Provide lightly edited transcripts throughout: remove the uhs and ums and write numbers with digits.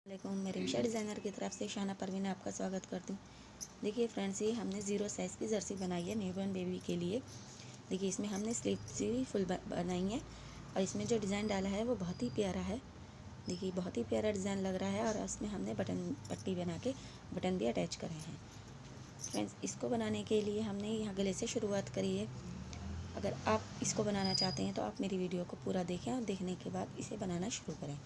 वालेकुम, मैं रिमशा डिज़ाइनर की तरफ से शाना परवीन आपका स्वागत करती हूँ। देखिए फ्रेंड्स, ये हमने 0 साइज़ की जर्सी बनाई है न्यूबॉर्न बेबी के लिए। देखिए इसमें हमने स्लीव्स भी फुल बनाई है और इसमें जो डिज़ाइन डाला है वो बहुत ही प्यारा है। देखिए बहुत ही प्यारा डिज़ाइन लग रहा है और उसमें हमने बटन पट्टी बना के बटन भी अटैच करे हैं। फ्रेंड्स, इसको बनाने के लिए हमने यहाँ गले से शुरुआत करी है। अगर आप इसको बनाना चाहते हैं तो आप मेरी वीडियो को पूरा देखें और देखने के बाद इसे बनाना शुरू करें।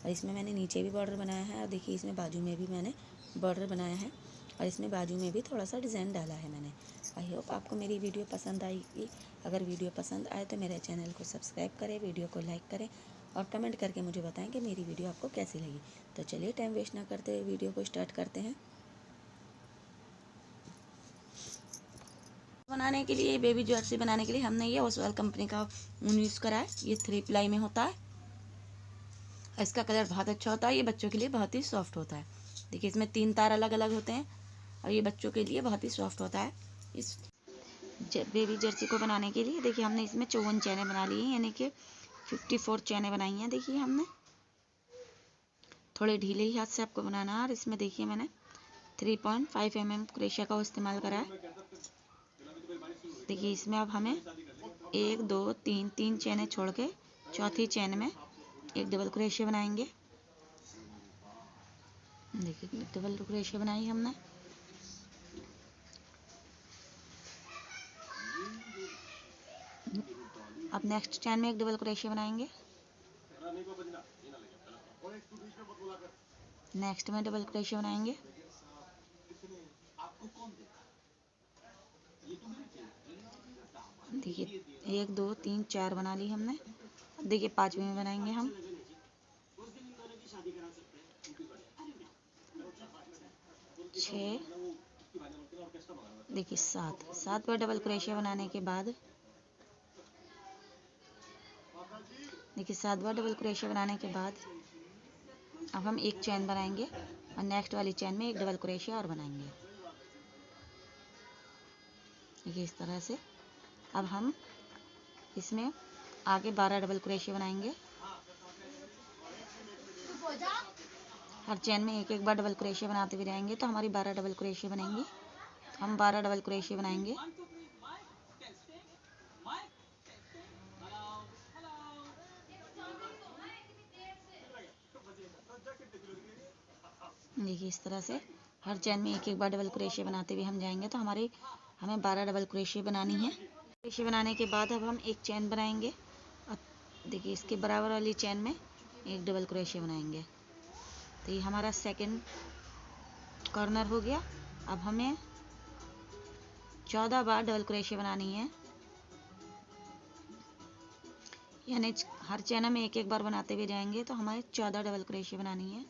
और इसमें मैंने नीचे भी बॉर्डर बनाया है और देखिए इसमें बाजू में भी मैंने बॉर्डर बनाया है और इसमें बाजू में भी थोड़ा सा डिज़ाइन डाला है मैंने। आई होप आपको मेरी वीडियो पसंद आएगी। अगर वीडियो पसंद आए तो मेरे चैनल को सब्सक्राइब करें, वीडियो को लाइक करें और कमेंट करके मुझे बताएं कि मेरी वीडियो आपको कैसी लगी। तो चलिए टाइम वेस्ट ना करते हुए वीडियो को स्टार्ट करते हैं। बनाने के लिए बेबी जर्सी बनाने के लिए हमने ये ओसवाल कंपनी का ऊन यूज़ करा है। ये 3 प्लाई में होता है। इसका कलर बहुत अच्छा होता है। ये बच्चों के लिए बहुत ही सॉफ्ट होता है। देखिए इसमें 3 तार अलग अलग होते हैं और ये बच्चों के लिए बहुत ही सॉफ्ट होता है। इस बेबी जर्सी को बनाने के लिए देखिए हमने इसमें 54 चैनें बना ली हैं, यानी कि 54 चैनें बनाई हैं। देखिए हमने थोड़े ढीले ही हाथ से आपको बनाना है और इसमें देखिए मैंने 3.5 mm क्रोशिया का इस्तेमाल करा है। देखिए इसमें अब हमें 1 2 3 चैनें छोड़ के चौथी चैन में एक डबल क्रोशिया बनाएंगे। देखिए डबल क्रोशिया बनाई हमने। अब नेक्स्ट चैन में एक डबल क्रोशिया बनाएंगे। नेक्स्ट में डबल क्रोशिया बनाएंगे। देखिए 1 2 3 4 बना ली हमने। अब देखिए 5वीं में बनाएंगे हम। 6, देखिए 7 पर डबल क्रोशिया बनाने के बाद देखिए 7 बार डबल क्रोशिया बनाने के बाद अब हम एक चैन बनाएंगे और नेक्स्ट वाली चैन में एक डबल क्रोशिया और बनाएंगे। देखिए इस तरह से अब हम इसमें आगे 12 डबल क्रोशिया बनाएंगे। हर चैन में एक बार डबल क्रोशिया बनाते हुए जाएंगे तो हमारी 12 डबल क्रोशिया बनेंगी। तो हम 12 डबल क्रोशिया बनाएंगे। देखिए इस तरह से हर चैन में एक बार डबल क्रोशिया बनाते हुए हम जाएंगे तो हमें 12 डबल क्रोशिया बनानी है। क्रोशिया बनाने के बाद अब हम एक चैन बनाएंगे और देखिए इसके बराबर वाली चैन में एक डबल क्रोशिया बनाएंगे। तो ये हमारा सेकंड कॉर्नर हो गया। अब हमें 14 बार डबल क्रोशिया बनानी है, यानी हर चैन में एक बार बनाते हुए जाएंगे तो हमें 14 डबल क्रोशिया बनानी है।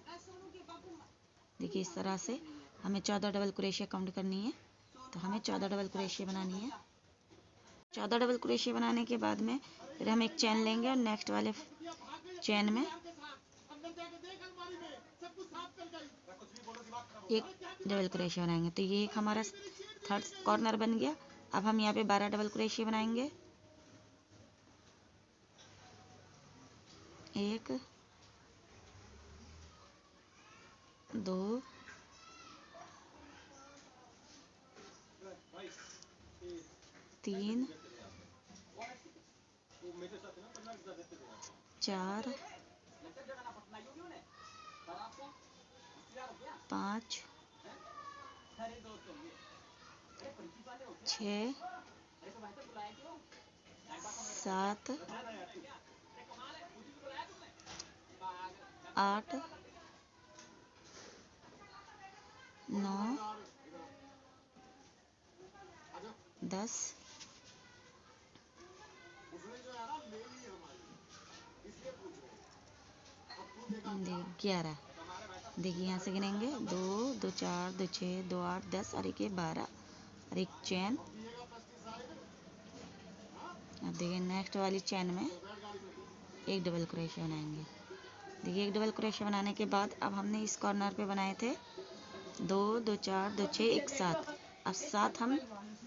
देखिए इस तरह से हमें 14 डबल क्रोशिया काउंट करनी है। तो हमें 14 डबल क्रोशिया बनानी है। 14 डबल क्रोशिया बनाने के बाद में फिर हम एक चैन लेंगे और नेक्स्ट वाले चैन में एक डबल क्रोशिया बनाएंगे। तो ये एक हमारा थर्ड कॉर्नर बन गया। अब हम यहाँ पे 12 डबल क्रोशिया बनाएंगे। 1 2 3 4 5 6 7 8 9 10 11। देखिए यहाँ से गिनेंगे 2 2 4 2 6 2 8 10 और एक 12 और एक चैन। अब देखिए नेक्स्ट वाली चैन में एक डबल क्रोशिया बनाएंगे। देखिए एक डबल क्रोशिया बनाने के बाद अब हमने इस कॉर्नर पे बनाए थे 2 2 4 2 6 1 7। अब 7 हम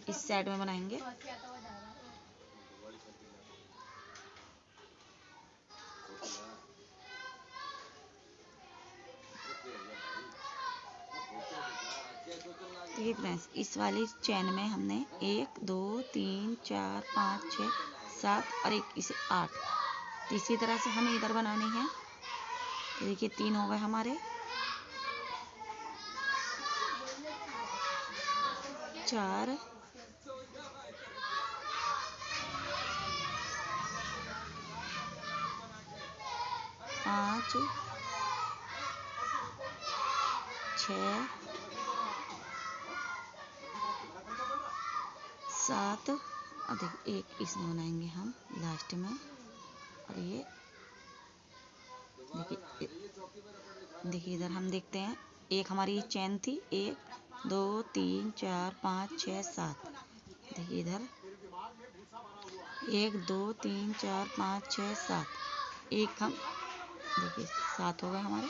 इस साइड में बनाएंगे। देखिए फ्रेंड्स, इस वाली चैन में हमने 1 2 3 4 5 6 7 और एक इसे 8, तो इसी तरह से हमें इधर बनानी है। तो देखिए 3 हो गए हमारे, 4 5 6 7 और देखिए एक इसमें बनाएंगे हम लास्ट में। और ये देखिए इधर हम देखते हैं, एक हमारी चैन थी, 1 2 3 4 5 6 7। देखिए इधर 1 2 3 4 5 6 7, एक हम देखिए 7 हो गए हमारे,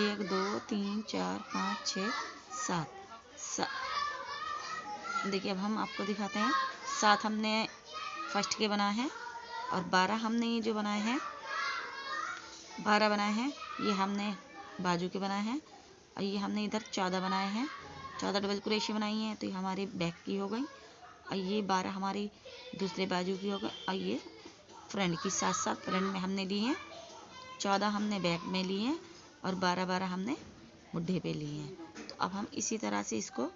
1 2 3 4 5 6 7। देखिए अब हम आपको दिखाते हैं, 7 हमने फर्स्ट के बनाए हैं और 12 हमने ये जो बनाए हैं, 12 बनाए हैं, ये हमने बाजू के बनाए हैं। और ये हमने इधर 14 बनाए हैं, 14 डबल क्रोशे बनाई हैं, तो ये हमारी बैक की हो गई। और ये 12 हमारी दूसरे बाजू की हो गई। और ये फ्रंट की, साथ साथ फ्रंट में हमने लिए हैं, 14 हमने बैक में लिए हैं और 12 हमने मुड्ढे पे लिए हैं। तो अब हम इसी तरह से इसको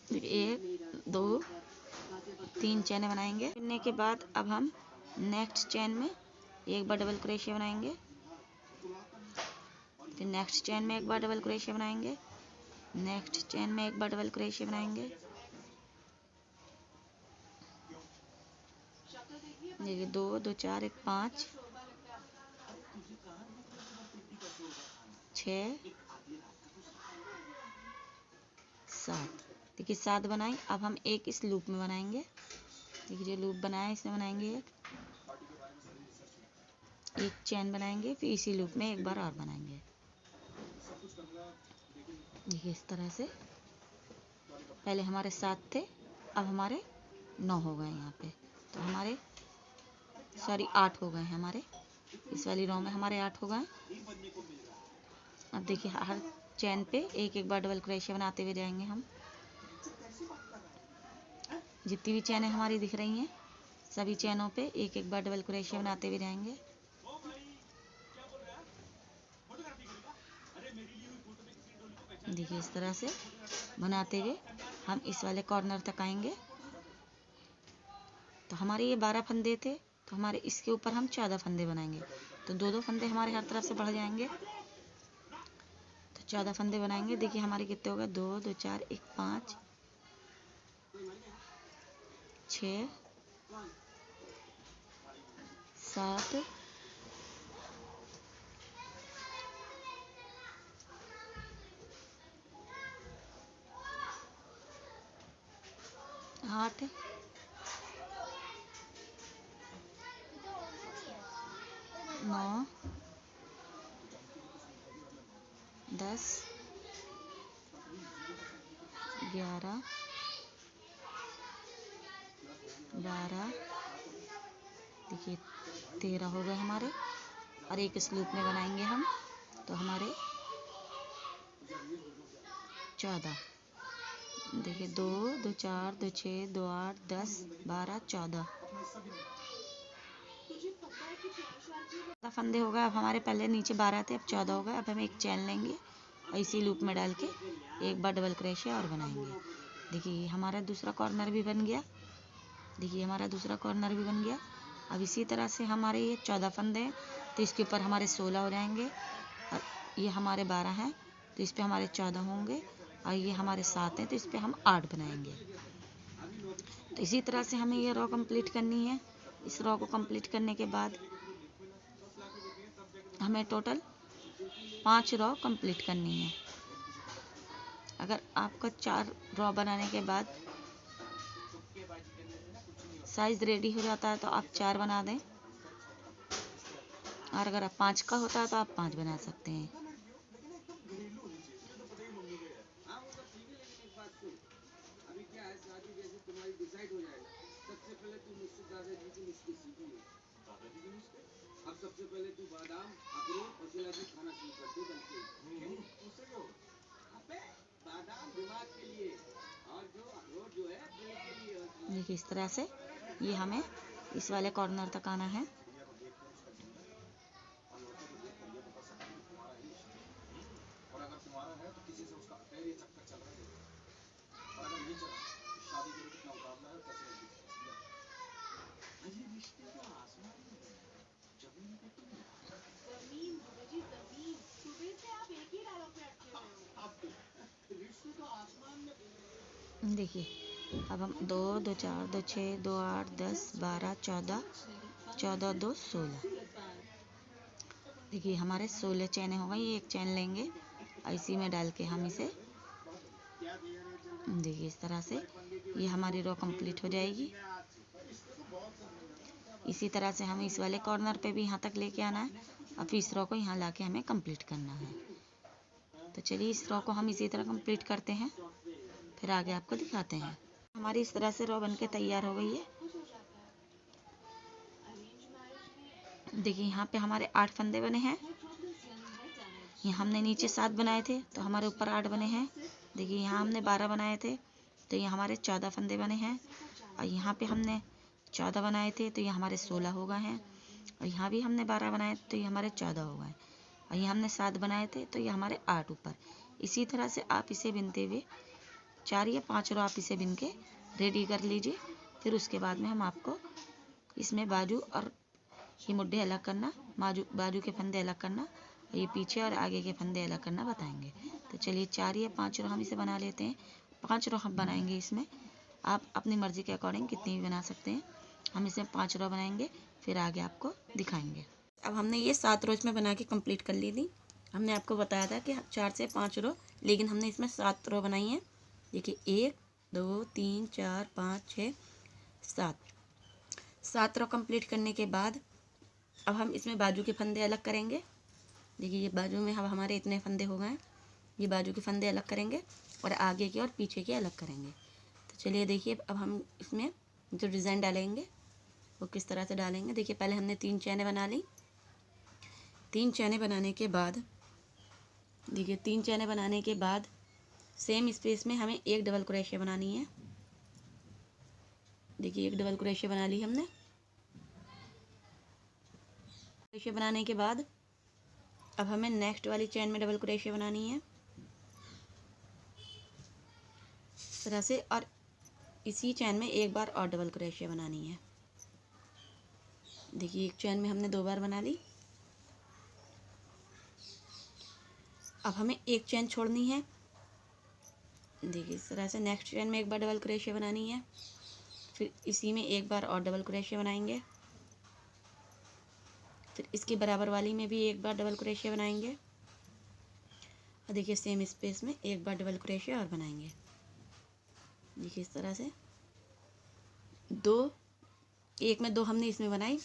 1 2 3 चैने बनाएंगे। करने के बाद अब हम नेक्स्ट चैन में एक बार डबल क्रोशे बनाएंगे, फिर नेक्स्ट चैन में एक बार डबल क्रोशे बनाएंगे, नेक्स्ट चैन में एक बार डबल क्रोशे बनाएंगे। देखिए 2 2 4 1 5 6 7। देखिए 7 बनाई। अब हम एक इस लूप में बनाएंगे। देखिए जो लूप बनाया इसमें बनाएंगे एक चैन बनाएंगे, फिर इसी लूप में एक बार और बनाएंगे। देखिए इस तरह से, पहले हमारे 7 थे, अब हमारे 9 हो गए यहाँ पे। तो हमारे 8 हो गए हैं हमारे, इस वाली रो में हमारे 8 हो गए। अब देखिए हर चैन पे एक एक बार डबल क्रोशे बनाते हुए जाएंगे हम। जितनी भी चैनें हमारी दिख रही हैं, सभी चैनों पे एक एक बार डबल क्रोशे बनाते हुए जाएंगे। देखिए इस तरह से बनाते हुए हम इस वाले कॉर्नर तक आएंगे। तो हमारे ये 12 फंदे थे, तो हमारे इसके ऊपर हम 14 फंदे बनाएंगे। तो 2 फंदे हमारे हर तरफ से बढ़ जाएंगे, तो 14 फंदे बनाएंगे। देखिए हमारे कितने हो गए, 2 2 4 1 5 6 7 8 9 10 11 12। देखिए 13 हो गए हमारे, और एक इस लूप में बनाएंगे हम, तो हमारे 14। देखिए 2 2 4 2 6 2 8 10 12 14 फंदे हो गए। अब हमारे पहले नीचे 12 थे, अब 14 हो गए। अब हम एक चैन लेंगे और इसी लूप में डाल के एक बार डबल क्रोशे और बनाएंगे। देखिए हमारा दूसरा कॉर्नर भी बन गया। देखिए हमारा दूसरा कॉर्नर भी बन गया। अब इसी तरह से हमारे ये 14 फंदे हैं, तो इसके ऊपर हमारे 16 हो जाएंगे। और ये हमारे 12 हैं, तो इस पर हमारे 14 होंगे। और ये हमारे 7 हैं, तो इस पर हम 8 बनाएंगे। तो इसी तरह से हमें ये रो कंप्लीट करनी है। इस रो को कंप्लीट करने के बाद हमें टोटल 5 रो कंप्लीट करनी है। अगर आपका 4 रो बनाने के बाद साइज रेडी हो जाता है तो आप 4 बना दें, और अगर आप 5 का होता है तो आप 5 बना सकते हैं। अब सबसे पहले तू बादाम, अखरोट और इलायची खाना शुरू कर दे। देखिए इस तरह से ये हमें इस वाले कॉर्नर तक आना है। देखिए अब हम 2 2 4 2 6 2 8 10 12 14 14 2 16। देखिए हमारे 16 चैने हो गए। ये एक चैन लेंगे और इसी में डाल के हम इसे देखिए इस तरह से ये हमारी रो कंप्लीट हो जाएगी। इसी तरह से हमें इस वाले कॉर्नर पे भी यहाँ तक लेके आना है और फिर इस रो को यहाँ लाके हमें कंप्लीट करना है। तो चलिए इस रो को हम इसी तरह कंप्लीट करते हैं, फिर आगे आपको दिखाते हैं। हमारी इस तरह से रो बनके तैयार हो गई है। देखिए यहाँ पे हमारे 8 फंदे बने हैं। यहाँ हमने नीचे 7 बनाए थे तो हमारे ऊपर 8 बने हैं। देखिए यहाँ हमने 12 बनाए थे तो ये हमारे 14 फंदे बने हैं। और यहाँ पे हमने 14 बनाए थे तो ये हमारे 16 हो गए हैं। और यहाँ भी हमने 12 बनाए तो ये हमारे 14 हो गए। और यहाँ हमने 7 बनाए थे तो ये हमारे 8 ऊपर। इसी तरह से आप इसे बिनते हुए 4 या 5 रो आप इसे बिन के रेडी कर लीजिए। फिर उसके बाद में हम आपको इसमें बाजू और ये मुड्ढे अलग करना, बाजू के फंदे अलग करना, ये पीछे और आगे के फंदे अलग करना बताएंगे। तो चलिए 4 या 5 रो हम इसे बना लेते हैं। 5 रो हम बनाएंगे इसमें। आप अपनी मर्ज़ी के अकॉर्डिंग कितनी भी बना सकते हैं। हम इसमें 5 रो बनाएंगे, फिर आगे आपको दिखाएंगे। अब हमने ये 7 रो इसमें बना के कंप्लीट कर ली थी। हमने आपको बताया था कि 4 से 5 रो, लेकिन हमने इसमें 7 रो बनाई हैं। देखिए 1 2 3 4 5 6 7 रो कंप्लीट करने के बाद अब हम इसमें बाजू के फंदे अलग करेंगे। देखिए ये बाजू में अब हमारे इतने फंदे हो गए हैं। ये बाजू के फंदे अलग करेंगे और आगे के और पीछे के अलग करेंगे। तो चलिए देखिए अब हम इसमें जो डिज़ाइन डालेंगे वो किस तरह से डालेंगे। देखिए पहले हमने 3 चैनें बना ली। 3 चैनें बनाने के बाद देखिए 3 चैनें बनाने के बाद सेम स्पेस में हमें एक डबल क्रोशिया बनानी है। देखिए एक डबल क्रोशिया बना ली हमने। क्रोशिया बनाने के बाद अब हमें नेक्स्ट वाली चैन में डबल क्रोशिया बनानी है इस तरह से, और इसी चैन में एक बार और डबल क्रोशिया बनानी है। देखिए एक चैन में हमने 2 बार बना ली। अब हमें एक चैन छोड़नी है। देखिए इस तरह से नेक्स्ट चैन में एक बार डबल क्रोशिया बनानी है, फिर इसी में एक बार और डबल क्रोशिया बनाएंगे, फिर इसके बराबर वाली में भी एक बार डबल क्रोशिया बनाएंगे और देखिए सेम स्पेस में एक बार डबल क्रोशिया और बनाएंगे। देखिए इस तरह से एक में 2 हमने इसमें बनाई,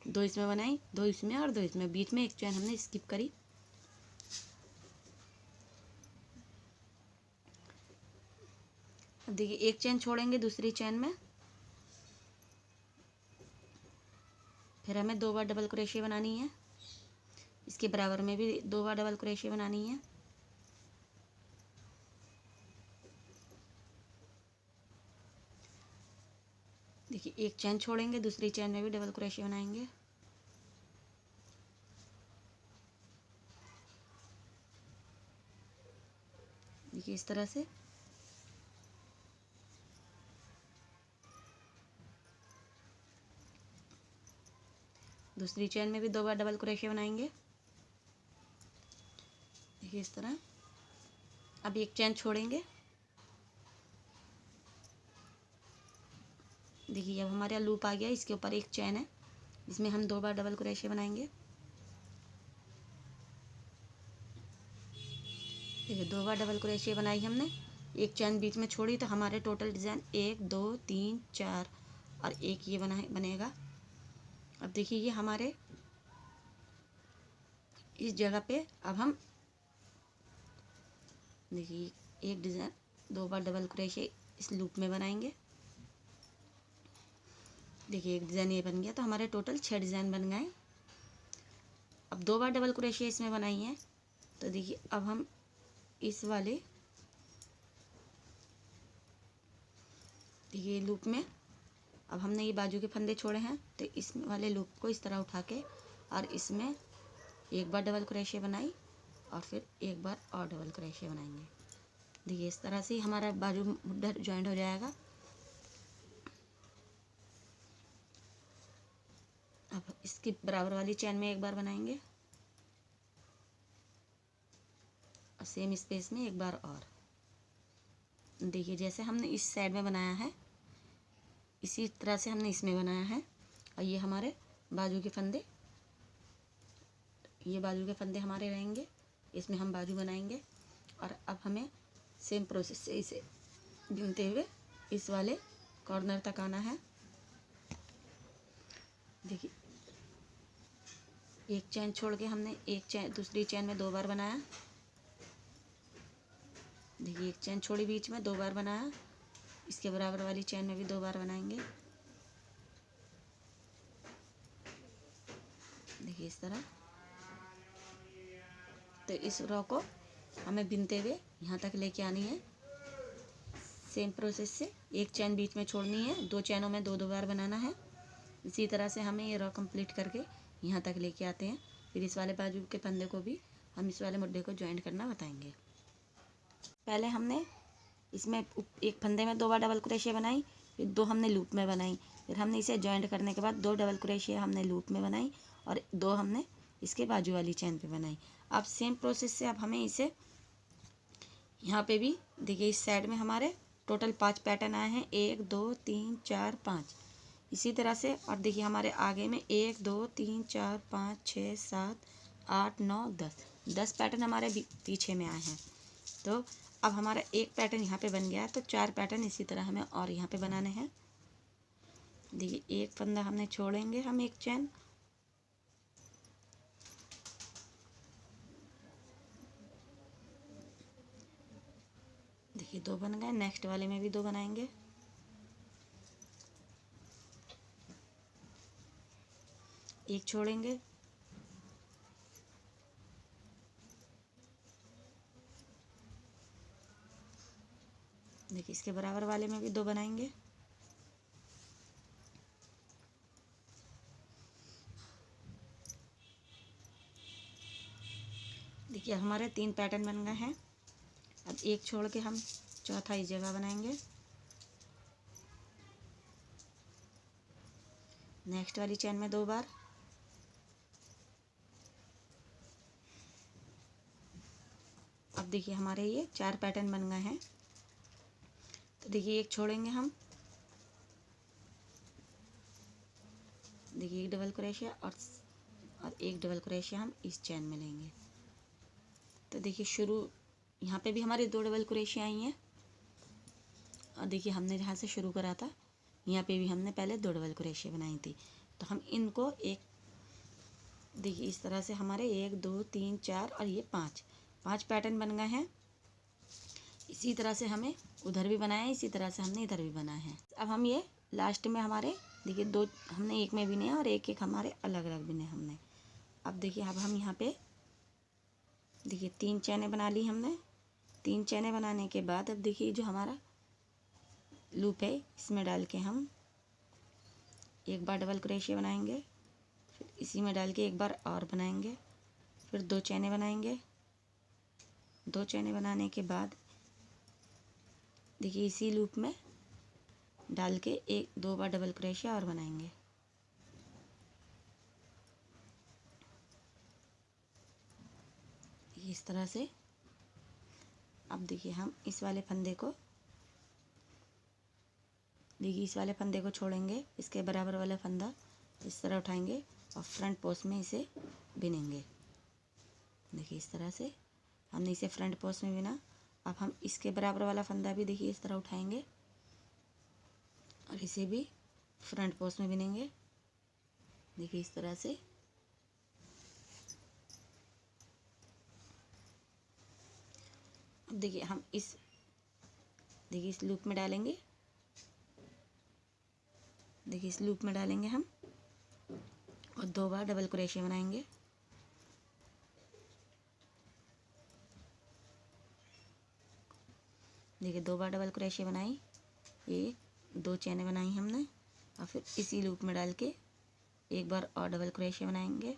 2 इसमें बनाई, 2 इसमें और 2 इसमें, बीच में एक चैन हमने स्किप करी। देखिए एक चैन छोड़ेंगे दूसरी चैन में, फिर हमें 2 बार डबल क्रोशिया बनानी है। इसके बराबर में भी 2 बार डबल क्रोशिया बनानी है। देखिए एक चैन छोड़ेंगे दूसरी चैन में भी डबल क्रोशिया बनाएंगे। देखिए इस तरह से दूसरी चैन में भी 2 बार डबल क्रोशिया बनाएंगे। देखिए इस तरह। अब एक चैन छोड़ेंगे। देखिए अब हमारा लूप आ गया, इसके ऊपर एक चैन है, इसमें हम 2 बार डबल क्रोशिया बनाएंगे। देखिए 2 बार डबल क्रोशिया बनाई हमने, एक चैन बीच में छोड़ी, तो हमारे टोटल डिज़ाइन 1 2 3 4 और एक ये बनेगा। अब देखिए ये हमारे इस जगह पे अब हम देखिए एक डिज़ाइन 2 बार डबल क्रोशिया इस लूप में बनाएंगे। देखिए एक डिज़ाइन ये बन गया, तो हमारे टोटल 6 डिज़ाइन बन गए। अब 2 बार डबल क्रोशिया इसमें बनाई है, तो देखिए अब हम इस वाले देखिए लूप में अब हमने ये बाजू के फंदे छोड़े हैं तो इस वाले लूप को इस तरह उठा के और इसमें एक बार डबल क्रोशिया बनाई और फिर एक बार और डबल क्रोशिया बनाएंगे। देखिए इस तरह से हमारा बाजू मुड्ढा जॉइंट हो जाएगा। अब इसकी बराबर वाली चैन में एक बार बनाएंगे और सेम स्पेस में एक बार और। देखिए जैसे हमने इस साइड में बनाया है इसी तरह से हमने इसमें बनाया है। और ये हमारे बाजू के फंदे, ये बाजू के फंदे हमारे रहेंगे, इसमें हम बाजू बनाएंगे। और अब हमें सेम प्रोसेस से इसे बुनते हुए इस वाले कॉर्नर तक आना है। देखिए एक चैन छोड़ के हमने एक चैन दूसरी चैन में 2 बार बनाया। देखिए एक चैन छोड़ी बीच में 2 बार बनाया, इसके बराबर वाली चैन में भी 2 बार बनाएंगे। देखिए इस तरह। तो इस रो को हमें बिनते हुए यहाँ तक लेके आनी है। सेम प्रोसेस से एक चैन बीच में छोड़नी है, 2 चैनों में 2 बार बनाना है। इसी तरह से हमें ये रो कंप्लीट करके यहाँ तक लेके आते हैं। फिर इस वाले बाजू के फंदे को भी हम इस वाले मुड्ढे को ज्वाइंट करना बताएंगे। पहले हमने इसमें एक फंदे में 2 बार डबल क्रोशिया बनाई, फिर 2 हमने लूप में बनाई, फिर हमने इसे ज्वाइंट करने के बाद 2 डबल क्रोशिया हमने लूप में बनाई और 2 हमने इसके बाजू वाली चैन पे बनाई। अब सेम प्रोसेस से अब हमें इसे यहाँ पे भी देखिए इस साइड में हमारे टोटल 5 पैटर्न आए हैं, 1 2 3 4 5। इसी तरह से और देखिए हमारे आगे में 1 2 3 4 5 6 7 8 9 10 पैटर्न हमारे पीछे में आए हैं। तो अब हमारा एक पैटर्न यहाँ पे बन गया है, तो 4 पैटर्न इसी तरह हमें और यहाँ पे बनाने हैं। देखिए एक फंदा हमने छोड़ेंगे हम एक चैन, देखिए 2 बन गए। नेक्स्ट वाले में भी 2 बनाएंगे। एक छोड़ेंगे, देखिए इसके बराबर वाले में भी 2 बनाएंगे। देखिए हमारे 3 पैटर्न बन गए हैं। अब एक छोड़ के हम चौथा इस जगह बनाएंगे। नेक्स्ट वाली चैन में 2 बार, अब देखिए हमारे ये 4 पैटर्न बन गए हैं। तो देखिए एक छोड़ेंगे हम, देखिए एक डबल क्रोशिया और एक डबल क्रोशिया हम इस चैन में लेंगे। तो देखिए शुरू यहाँ पे भी हमारे 2 डबल क्रोशिया आई हैं और देखिए हमने जहाँ से शुरू करा था यहाँ पे भी हमने पहले 2 डबल क्रोशिया बनाई थी। तो हम इनको एक देखिए इस तरह से हमारे 1 2 3 4 और ये 5 पैटर्न बन गए हैं। इसी तरह से हमें उधर भी बनाया है, इसी तरह से हमने इधर भी बनाया है। अब हम ये लास्ट में हमारे देखिए 2 हमने एक में बिने और एक हमारे अलग अलग बिने हमने। अब देखिए अब हम यहाँ पे देखिए 3 चैनें बना ली हमने। 3 चैनें बनाने के बाद अब देखिए जो हमारा लूप है इसमें डाल के हम एक बार डबल क्रोशिया बनाएंगे, फिर इसी में डाल के एक बार और बनाएंगे, फिर 2 चैनें बनाएंगे। 2 चैनें बनाने के बाद देखिए इसी लूप में डाल के 2 बार डबल क्रोशिया और बनाएंगे। इस तरह से अब देखिए हम इस वाले फंदे को देखिए इस वाले फंदे को छोड़ेंगे, इसके बराबर वाला फंदा इस तरह उठाएंगे और फ्रंट पोस्ट में इसे बिनेंगे। देखिए इस तरह से हमने इसे फ्रंट पोस्ट में बिना। अब हम इसके बराबर वाला फंदा भी देखिए इस तरह उठाएंगे और इसे भी फ्रंट पोस्ट में बिनेंगे। देखिए इस तरह से। अब देखिए हम देखिए इस लूप में डालेंगे, देखिए इस लूप में डालेंगे हम और 2 बार डबल क्रोशिया बनाएंगे। देखिए 2 बार डबल क्रोशिया बनाई, 1 2 चैनें बनाई हमने, और फिर इसी लूप में डाल के एक बार और डबल क्रोशिया बनाएंगे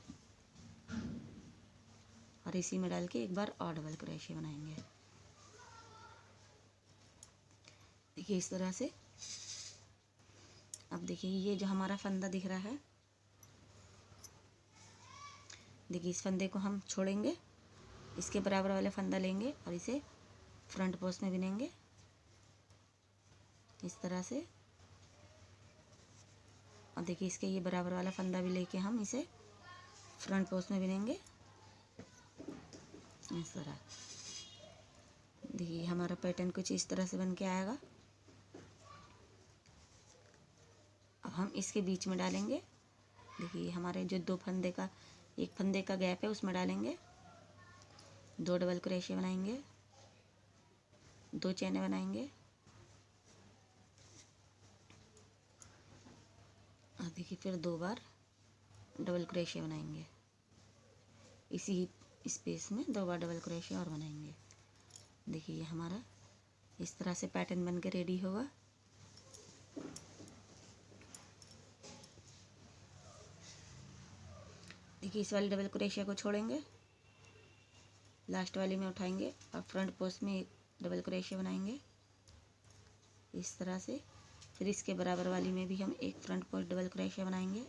और इसी में डाल के एक बार और डबल क्रोशिया बनाएंगे। देखिए इस तरह से। अब देखिए ये जो हमारा फंदा दिख रहा है, देखिए इस फंदे को हम छोड़ेंगे, इसके बराबर वाला फंदा लेंगे और इसे फ्रंट पोस्ट में बिनेंगे इस तरह से। और देखिए इसके ये बराबर वाला फंदा भी लेके हम इसे फ्रंट पोस्ट में बिनेंगे इस तरह। देखिए हमारा पैटर्न कुछ इस तरह से बन के आएगा। अब हम इसके बीच में डालेंगे, देखिए हमारे जो दो फंदे का, एक फंदे का गैप है उसमें डालेंगे, 2 डबल क्रोशिया बनाएंगे, 2 चैने बनाएंगे और देखिए फिर 2 बार डबल क्रोशिया बनाएंगे, इसी स्पेस में 2 बार डबल क्रोशिया और बनाएंगे। देखिए ये हमारा इस तरह से पैटर्न बन के रेडी होगा। देखिए इस वाली डबल क्रोशिया को छोड़ेंगे, लास्ट वाली में उठाएंगे और फ्रंट पोस्ट में एक डबल क्रोशिया बनाएंगे इस तरह से। फिर इसके बराबर वाली में भी हम एक फ्रंट पोस्ट डबल क्रोशिया बनाएंगे।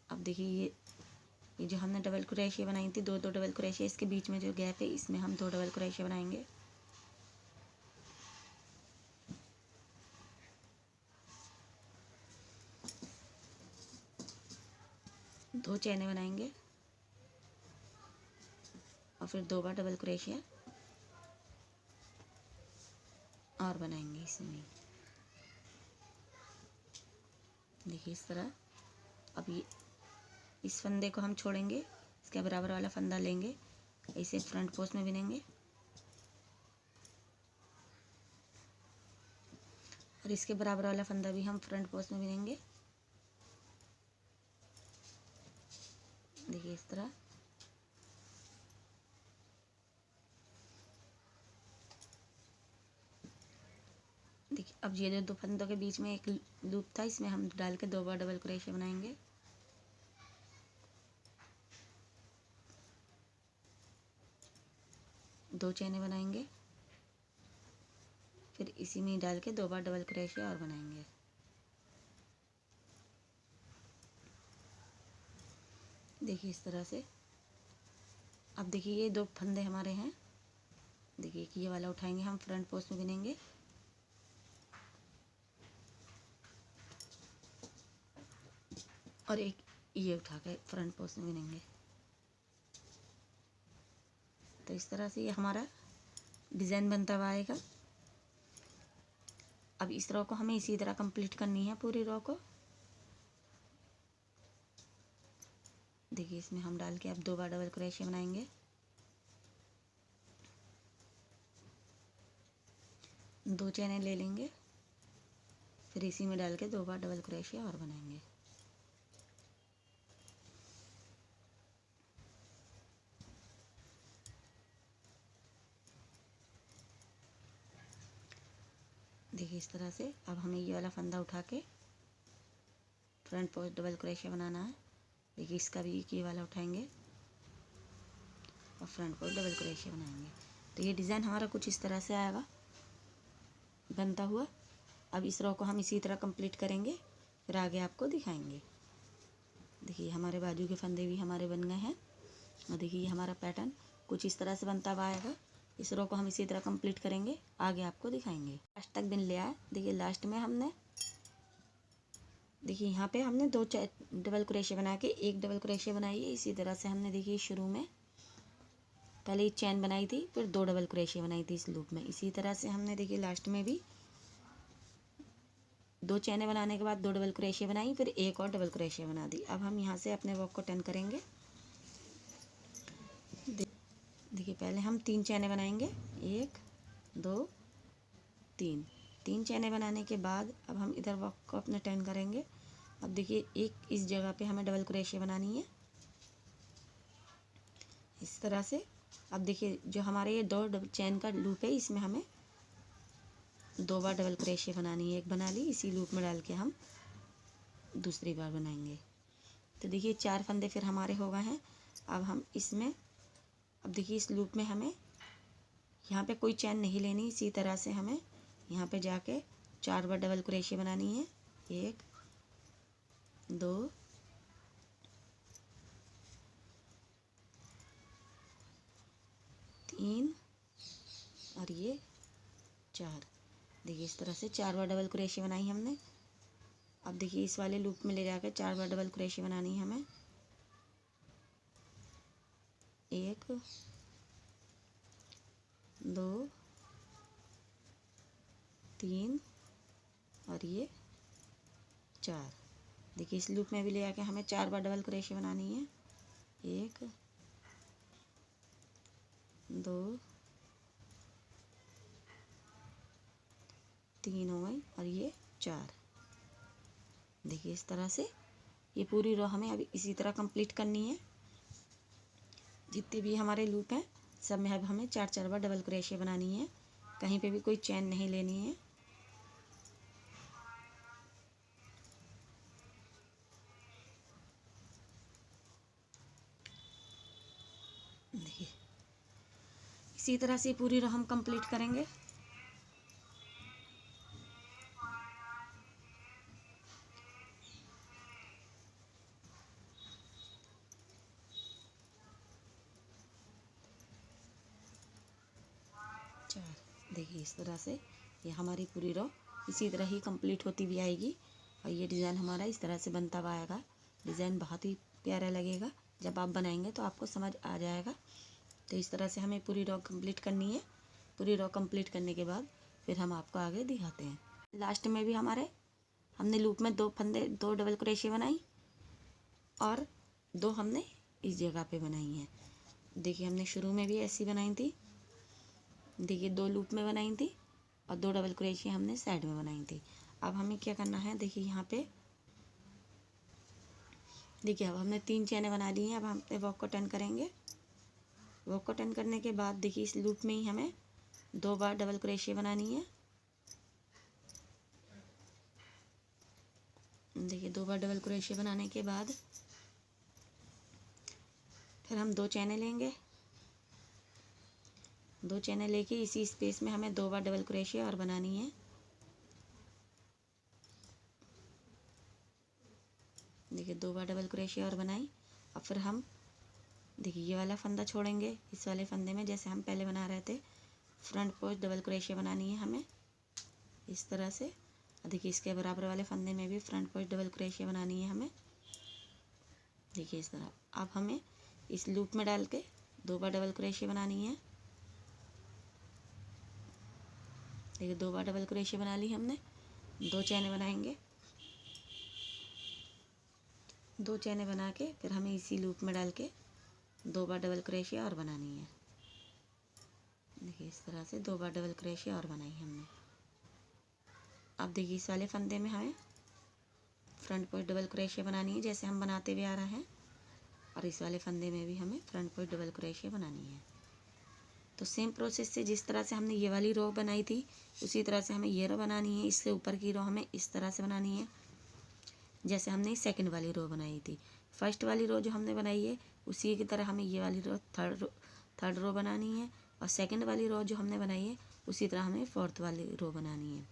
अब देखिए ये जो हमने डबल क्रोशिया बनाई थी, 2 डबल क्रोशिया, इसके बीच में जो गैप है इसमें हम 2 डबल क्रोशिया बनाएंगे। दो चैने बनाएंगे और फिर 2 बार डबल क्रोशिया और बनाएंगे इसमें। देखिए इस तरह। अब ये इस फंदे को हम छोड़ेंगे, इसके बराबर वाला फंदा लेंगे, इसे फ्रंट पोस्ट में बिनेंगे और इसके बराबर वाला फंदा भी हम फ्रंट पोस्ट में बिनेंगे। देखिए इस तरह। देखिए अब ये जो 2 फंदों के बीच में एक लूप था, इसमें हम डाल के 2 बार डबल क्रोशिया बनाएंगे। दो चैने बनाएंगे, फिर इसी में डाल के 2 बार डबल क्रोशिया और बनाएंगे। देखिए इस तरह से। अब देखिए ये 2 फंदे हमारे हैं, देखिए कि ये वाला उठाएंगे, हम फ्रंट पोस्ट में बिनेंगे और एक ये उठा के फ्रंट पोस्ट में बिनेंगे। तो इस तरह से ये हमारा डिज़ाइन बनता हुआ आएगा। अब इस रो को हमें इसी तरह कंप्लीट करनी है, पूरी रो को। देखिए इसमें हम डाल के अब 2 बार डबल क्रोशिया बनाएंगे, 2 चैने ले लेंगे, फिर इसी में डाल के 2 बार डबल क्रोशिया और बनाएंगे। देखिए इस तरह से। अब हमें ये वाला फंदा उठा के फ्रंट पोस्ट डबल क्रोशिया बनाना है। देखिए इसका भी ये वाला उठाएंगे और फ्रंट पोस्ट डबल क्रोशिया बनाएंगे। तो ये डिज़ाइन हमारा कुछ इस तरह से आएगा बनता हुआ। अब इस रो को हम इसी तरह कंप्लीट करेंगे, फिर आगे आपको दिखाएंगे। देखिए हमारे बाजू के फंदे भी हमारे बन गए हैं और देखिए हमारा पैटर्न कुछ इस तरह से बनता हुआ आएगा। इस रो को हम इसी तरह कंप्लीट करेंगे, आगे आपको दिखाएंगे। लास्ट तक बिन लिया है। देखिए लास्ट में हमने, देखिए यहाँ पे हमने 2 डबल क्रोशिया बना के एक डबल क्रोशिया बनाई है। इसी तरह से हमने देखिए शुरू में पहले एक चैन बनाई थी, फिर 2 डबल क्रोशिया बनाई थी इस लूप में। इसी तरह से हमने देखिए लास्ट में भी 2 चैने बनाने के बाद 2 डबल क्रोशिया बनाई, फिर एक और डबल क्रोशिया बना दी। अब हम यहाँ से अपने वर्क को टर्न करेंगे। देखिए पहले हम 3 चैने बनाएंगे, 1 2 3 चैने बनाने के बाद अब हम इधर वर्क को अपने टर्न करेंगे। अब देखिए एक इस जगह पे हमें डबल क्रोशिया बनानी है इस तरह से। अब देखिए जो हमारे ये 2 चैन का लूप है, इसमें हमें 2 बार डबल क्रोशिया बनानी है। एक बना ली, इसी लूप में डाल के हम दूसरी बार बनाएंगे। तो देखिए 4 फंदे फिर हमारे हो गए हैं। अब हम इसमें, अब देखिए इस लूप में हमें यहाँ पे कोई चैन नहीं लेनी। इसी तरह से हमें यहाँ पे जाके 4 बार डबल क्रोशिया बनानी है। 1 2 3 और ये 4। देखिए इस तरह से 4 बार डबल क्रोशिया बनाई हमने। अब देखिए इस वाले लूप में ले जाकर 4 बार डबल क्रोशिया बनानी है हमें। 1 2 3 और ये 4। देखिए इस लूप में भी ले आके हमें 4 बार डबल क्रोशिया बनानी है। 1 2 3 हो गई और ये 4। देखिए इस तरह से ये पूरी रो हमें अभी इसी तरह कंप्लीट करनी है। जितने भी हमारे लूप हैं सब में अब हमें 4 बार डबल क्रोशिया बनानी है। कहीं पे भी कोई चैन नहीं लेनी है। देखिए इसी तरह से पूरी रो हम कंप्लीट करेंगे। देखिए इस तरह से ये हमारी पूरी रो इसी तरह ही कंप्लीट होती भी आएगी। और ये डिज़ाइन हमारा इस तरह से बनता हुआ आएगा। डिज़ाइन बहुत ही प्यारा लगेगा। जब आप बनाएंगे तो आपको समझ आ जाएगा। तो इस तरह से हमें पूरी रो कंप्लीट करनी है। पूरी रो कंप्लीट करने के बाद फिर हम आपको आगे दिखाते हैं। लास्ट में भी हमने लूप में 2 फंदे 2 डबल क्रोशिया बनाई और 2 हमने इस जगह पे बनाई हैं। देखिए हमने शुरू में भी ऐसी बनाई थी। देखिए 2 लूप में बनाई थी और 2 डबल क्रोशिया हमने साइड में बनाई थी। अब हमें क्या करना है, देखिए यहाँ पे देखिए अब हमने 3 चैनें बना ली हैं। अब हम अपने वर्क को टर्न करेंगे। वर्क को टर्न करने के बाद देखिए इस लूप में ही हमें 2 बार डबल क्रोशिया बनानी है। देखिए 2 बार डबल क्रोशिया बनाने के बाद फिर हम 2 चैनें लेंगे। 2 चैनें लेके इसी स्पेस में हमें 2 बार डबल क्रोशिया और बनानी है। देखिए 2 बार डबल क्रोशिया और बनाई। अब फिर हम देखिए ये वाला फंदा छोड़ेंगे। इस वाले फंदे में जैसे हम पहले बना रहे थे फ्रंट पोस्ट डबल क्रोशिया बनानी है हमें इस तरह से। देखिए इसके बराबर वाले फंदे में भी फ्रंट पोस्ट डबल क्रोशिया बनानी है हमें। देखिए इस तरह अब हमें इस लूप में डाल के 2 बार डबल क्रोशिया बनानी है। देखिए 2 बार डबल क्रोशिया बना ली हमने। 2 चैनें बनाएंगे। 2 चैनें बना के फिर हमें इसी लूप में डाल के 2 बार डबल क्रोशिया और बनानी है। देखिए इस तरह से 2 बार डबल क्रोशिया और बनाई हमने। अब देखिए इस वाले फंदे में हमें फ्रंट पोस्ट डबल क्रोशिया बनानी है जैसे हम बनाते हुए आ रहे हैं। और इस वाले फंदे में भी हमें फ्रंट पोस्ट डबल क्रोशिया बनानी है। तो सेम प्रोसेस से जिस तरह से हमने ये वाली रो बनाई थी उसी तरह से हमें ये रो बनानी है। इससे ऊपर की रो हमें इस तरह से बनानी है जैसे हमने सेकंड वाली रो बनाई थी। फर्स्ट वाली रो जो हमने बनाई है उसी की तरह हमें ये वाली रो थर्ड रो बनानी है। और सेकंड वाली रो जो हमने बनाई है उसी तरह हमें फोर्थ वाली रो बनानी है।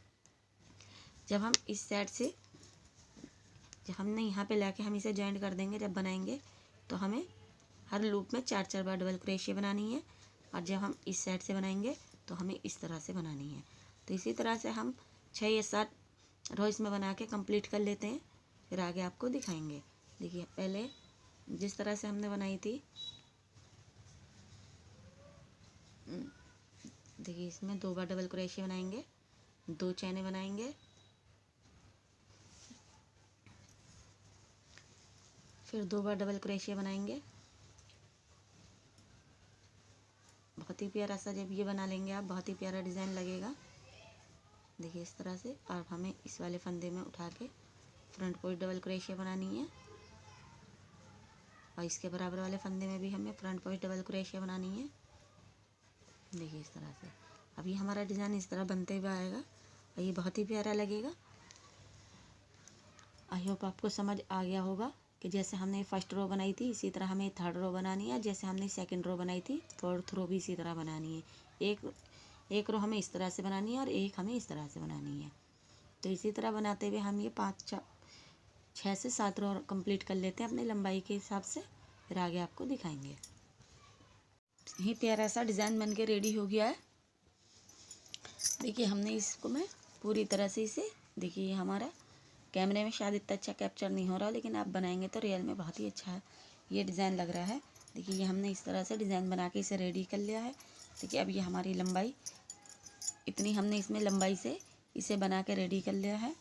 जब हम इस साइड से जब हमने यहाँ पे लाके हम इसे जॉइंट कर देंगे जब बनाएंगे तो हमें हर लूप में 4 बार डबल क्रोशिया बनानी है। और जब हम इस साइड से बनाएंगे तो हमें इस तरह से बनानी है। तो इसी तरह से हम 6 या 7 रो इसमें बना के कंप्लीट कर लेते हैं। फिर आगे आपको दिखाएंगे। देखिए पहले जिस तरह से हमने बनाई थी देखिए इसमें 2 बार डबल क्रोशिया बनाएंगे, 2 चैनें बनाएंगे, फिर 2 बार डबल क्रोशिया बनाएंगे। बहुत ही प्यारा सा जब ये बना लेंगे आप बहुत ही प्यारा डिज़ाइन लगेगा। देखिए इस तरह से। और हमें इस वाले फंदे में उठा के फ्रंट पोस्ट डबल क्रोशिया बनानी है। और इसके बराबर वाले फंदे में भी हमें फ्रंट पोस्ट डबल क्रोशिया बनानी है। देखिए इस तरह से। अब ये हमारा डिज़ाइन इस तरह बनते हुए आएगा। और ये बहुत ही प्यारा लगेगा। आई होप आपको समझ आ गया होगा कि जैसे हमने फर्स्ट रो बनाई थी इसी तरह हमें थर्ड रो बनानी है, जैसे हमने सेकंड रो बनाई थी फोर्थ रो भी इसी तरह बनानी है। एक रो हमें इस तरह से बनानी है और एक हमें इस तरह से बनानी है। तो इसी तरह बनाते हुए हम ये 6 से 7 रो कंप्लीट कर लेते हैं अपनी लंबाई के हिसाब से, फिर आगे आपको दिखाएंगे। ये प्यारा सा डिज़ाइन बन के रेडी हो गया है। देखिए हमने इसको मैं पूरी तरह से इसे, देखिए हमारा कैमरे में शायद इतना अच्छा कैप्चर नहीं हो रहा, लेकिन आप बनाएंगे तो रियल में बहुत ही अच्छा ये डिज़ाइन लग रहा है। देखिए ये हमने इस तरह से डिज़ाइन बना के इसे रेडी कर लिया है। देखिए अब ये हमारी लंबाई इतनी हमने इसमें लंबाई से इसे बना के रेडी कर लिया है।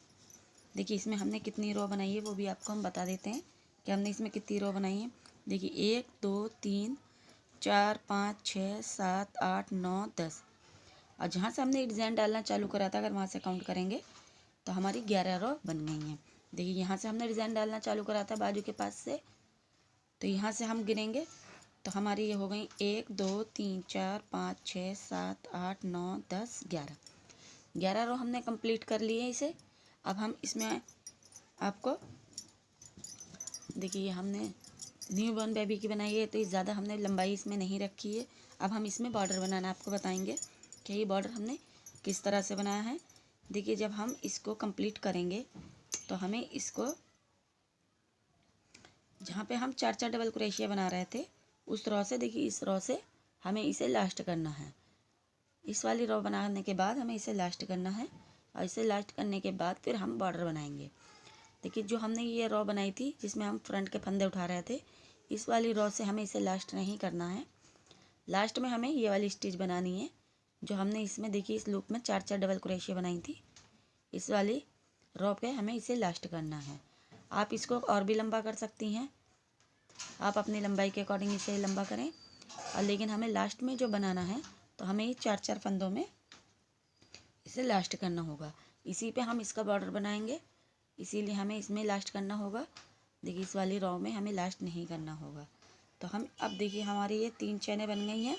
देखिए इसमें हमने कितनी रो बनाई है वो भी आपको हम बता देते हैं कि हमने इसमें कितनी रो बनाई है। देखिए 1 2 3 4 5 6 7 8 9 10, और जहाँ से हमने डिज़ाइन डालना चालू करा था अगर वहाँ से काउंट करेंगे तो हमारी 11 रो बन गई हैं। देखिए यहाँ से हमने डिज़ाइन डालना चालू करा था बाजू के पास से, तो यहाँ से हम गिनेंगे तो हमारी ये हो गई 1 2 3 4 5 6 7 8 9 10 11 रो हमने कंप्लीट कर ली है इसे। अब हम इसमें आपको देखिए हमने न्यू बॉर्न बेबी की बनाई है तो ज़्यादा हमने लंबाई इसमें नहीं रखी है। अब हम इसमें बॉर्डर बनाना आपको बताएंगे कि ये बॉर्डर हमने किस तरह से बनाया है। देखिए जब हम इसको कंप्लीट करेंगे तो हमें इसको जहाँ पे हम 4 डबल क्रोशिया बना रहे थे उस रो से, देखिए इस रो से हमें इसे लास्ट करना है। इस वाली रो बनाने के बाद हमें इसे लास्ट करना है, और इसे लास्ट करने के बाद फिर हम बॉर्डर बनाएंगे। देखिए जो हमने ये रो बनाई थी जिसमें हम फ्रंट के फंदे उठा रहे थे, इस वाली रो से हमें इसे लास्ट नहीं करना है। लास्ट में हमें ये वाली स्टिच बनानी है जो हमने इसमें देखिए इस लूप में 4 डबल क्रोशिया बनाई थी। इस वाली रो पे हमें इसे लास्ट करना है। आप इसको और भी लंबा कर सकती हैं, आप अपनी लंबाई के अकॉर्डिंग इसे लंबा करें, और लेकिन हमें लास्ट में जो बनाना है तो हमें ये 4 फंदों में इसे लास्ट करना होगा। इसी पे हम इसका बॉर्डर बनाएंगे, इसीलिए हमें इसमें लास्ट करना होगा। देखिए इस वाली रो में हमें लास्ट नहीं करना होगा। तो हम अब देखिए हमारी ये 3 चैनें बन गई हैं।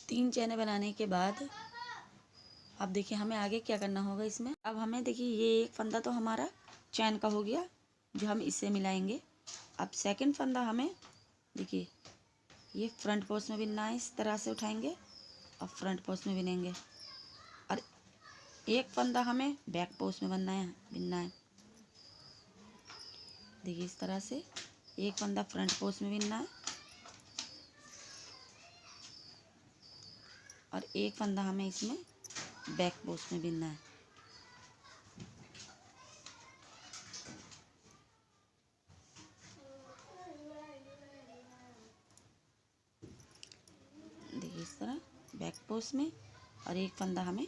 3 चैनें बनाने के बाद अब देखिए हमें आगे क्या करना होगा इसमें। अब हमें देखिए ये एक फंदा तो हमारा चैन का हो गया जो हम इससे मिलाएंगे। अब सेकंड फंदा हमें देखिए ये फ्रंट पोस्ट में बिनना है, इस तरह से उठाएंगे और फ्रंट पोस्ट में बिनेंगे, और एक फंदा हमें बैक पोस्ट में बिनना है। देखिए इस तरह से एक फंदा फ्रंट पोस्ट में बिनना है और एक फंदा हमें इसमें बैक पोस्ट में बिनना है। देखिए इस तरह बैक पोस्ट में, और एक फंदा हमें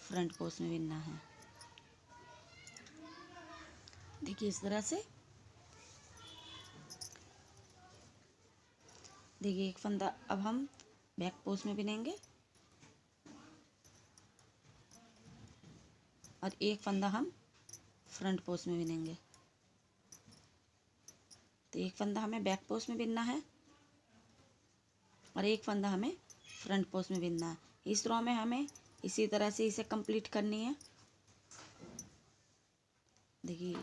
फ्रंट पोस्ट में बिनना है। देखिए इस तरह से, देखिए एक फंदा अब हम बैक पोस्ट में बिनेंगे और एक फंदा हम फ्रंट पोस्ट में बिनेंगे। तो एक फंदा हमें बैक पोस्ट में बिनना है और एक फंदा हमें फ्रंट पोस्ट में बिनना है। इस रो में हमें इसी तरह से इसे कंप्लीट करनी है। देखिए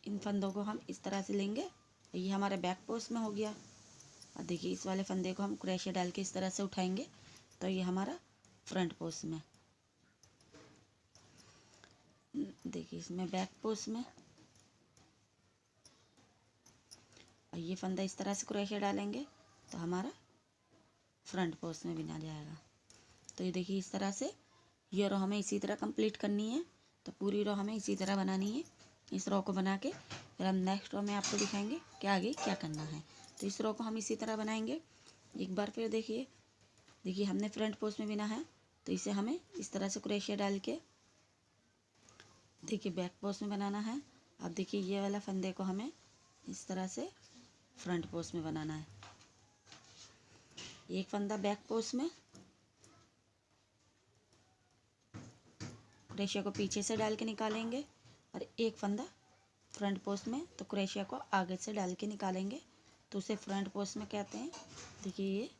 इन फंदों को हम इस तरह से लेंगे, ये हमारे बैक पोस्ट में हो गया, और देखिए इस वाले फंदे को हम क्रोशिया डाल के इस तरह से उठाएंगे तो ये हमारा फ्रंट पोस्ट में। देखिए इसमें बैक पोस्ट में, और ये फंदा इस तरह से क्रोशिया डालेंगे तो हमारा फ्रंट पोस्ट में बिना जाएगा। तो ये देखिए इस तरह से ये रो हमें इसी तरह कंप्लीट करनी है। तो पूरी रो हमें इसी तरह बनानी है। इस रो को बना के फिर हम नेक्स्ट रो में आपको दिखाएंगे कि आगे क्या करना है। तो इस रो को हम इसी तरह बनाएंगे। एक बार फिर देखिए, देखिए हमने फ्रंट पोस्ट में बिना है तो इसे हमें इस तरह से क्रोशिया डाल के देखिए बैक पोस्ट में बनाना है। अब देखिए ये वाला फंदे को हमें इस तरह से फ्रंट पोस्ट में बनाना है। एक फंदा बैक पोस्ट में, क्रोशिया को पीछे से डाल के निकालेंगे, और एक फंदा फ्रंट पोस्ट में, तो क्रोशिया को आगे से डाल के निकालेंगे तो उसे फ्रंट पोस्ट में कहते हैं। देखिए ये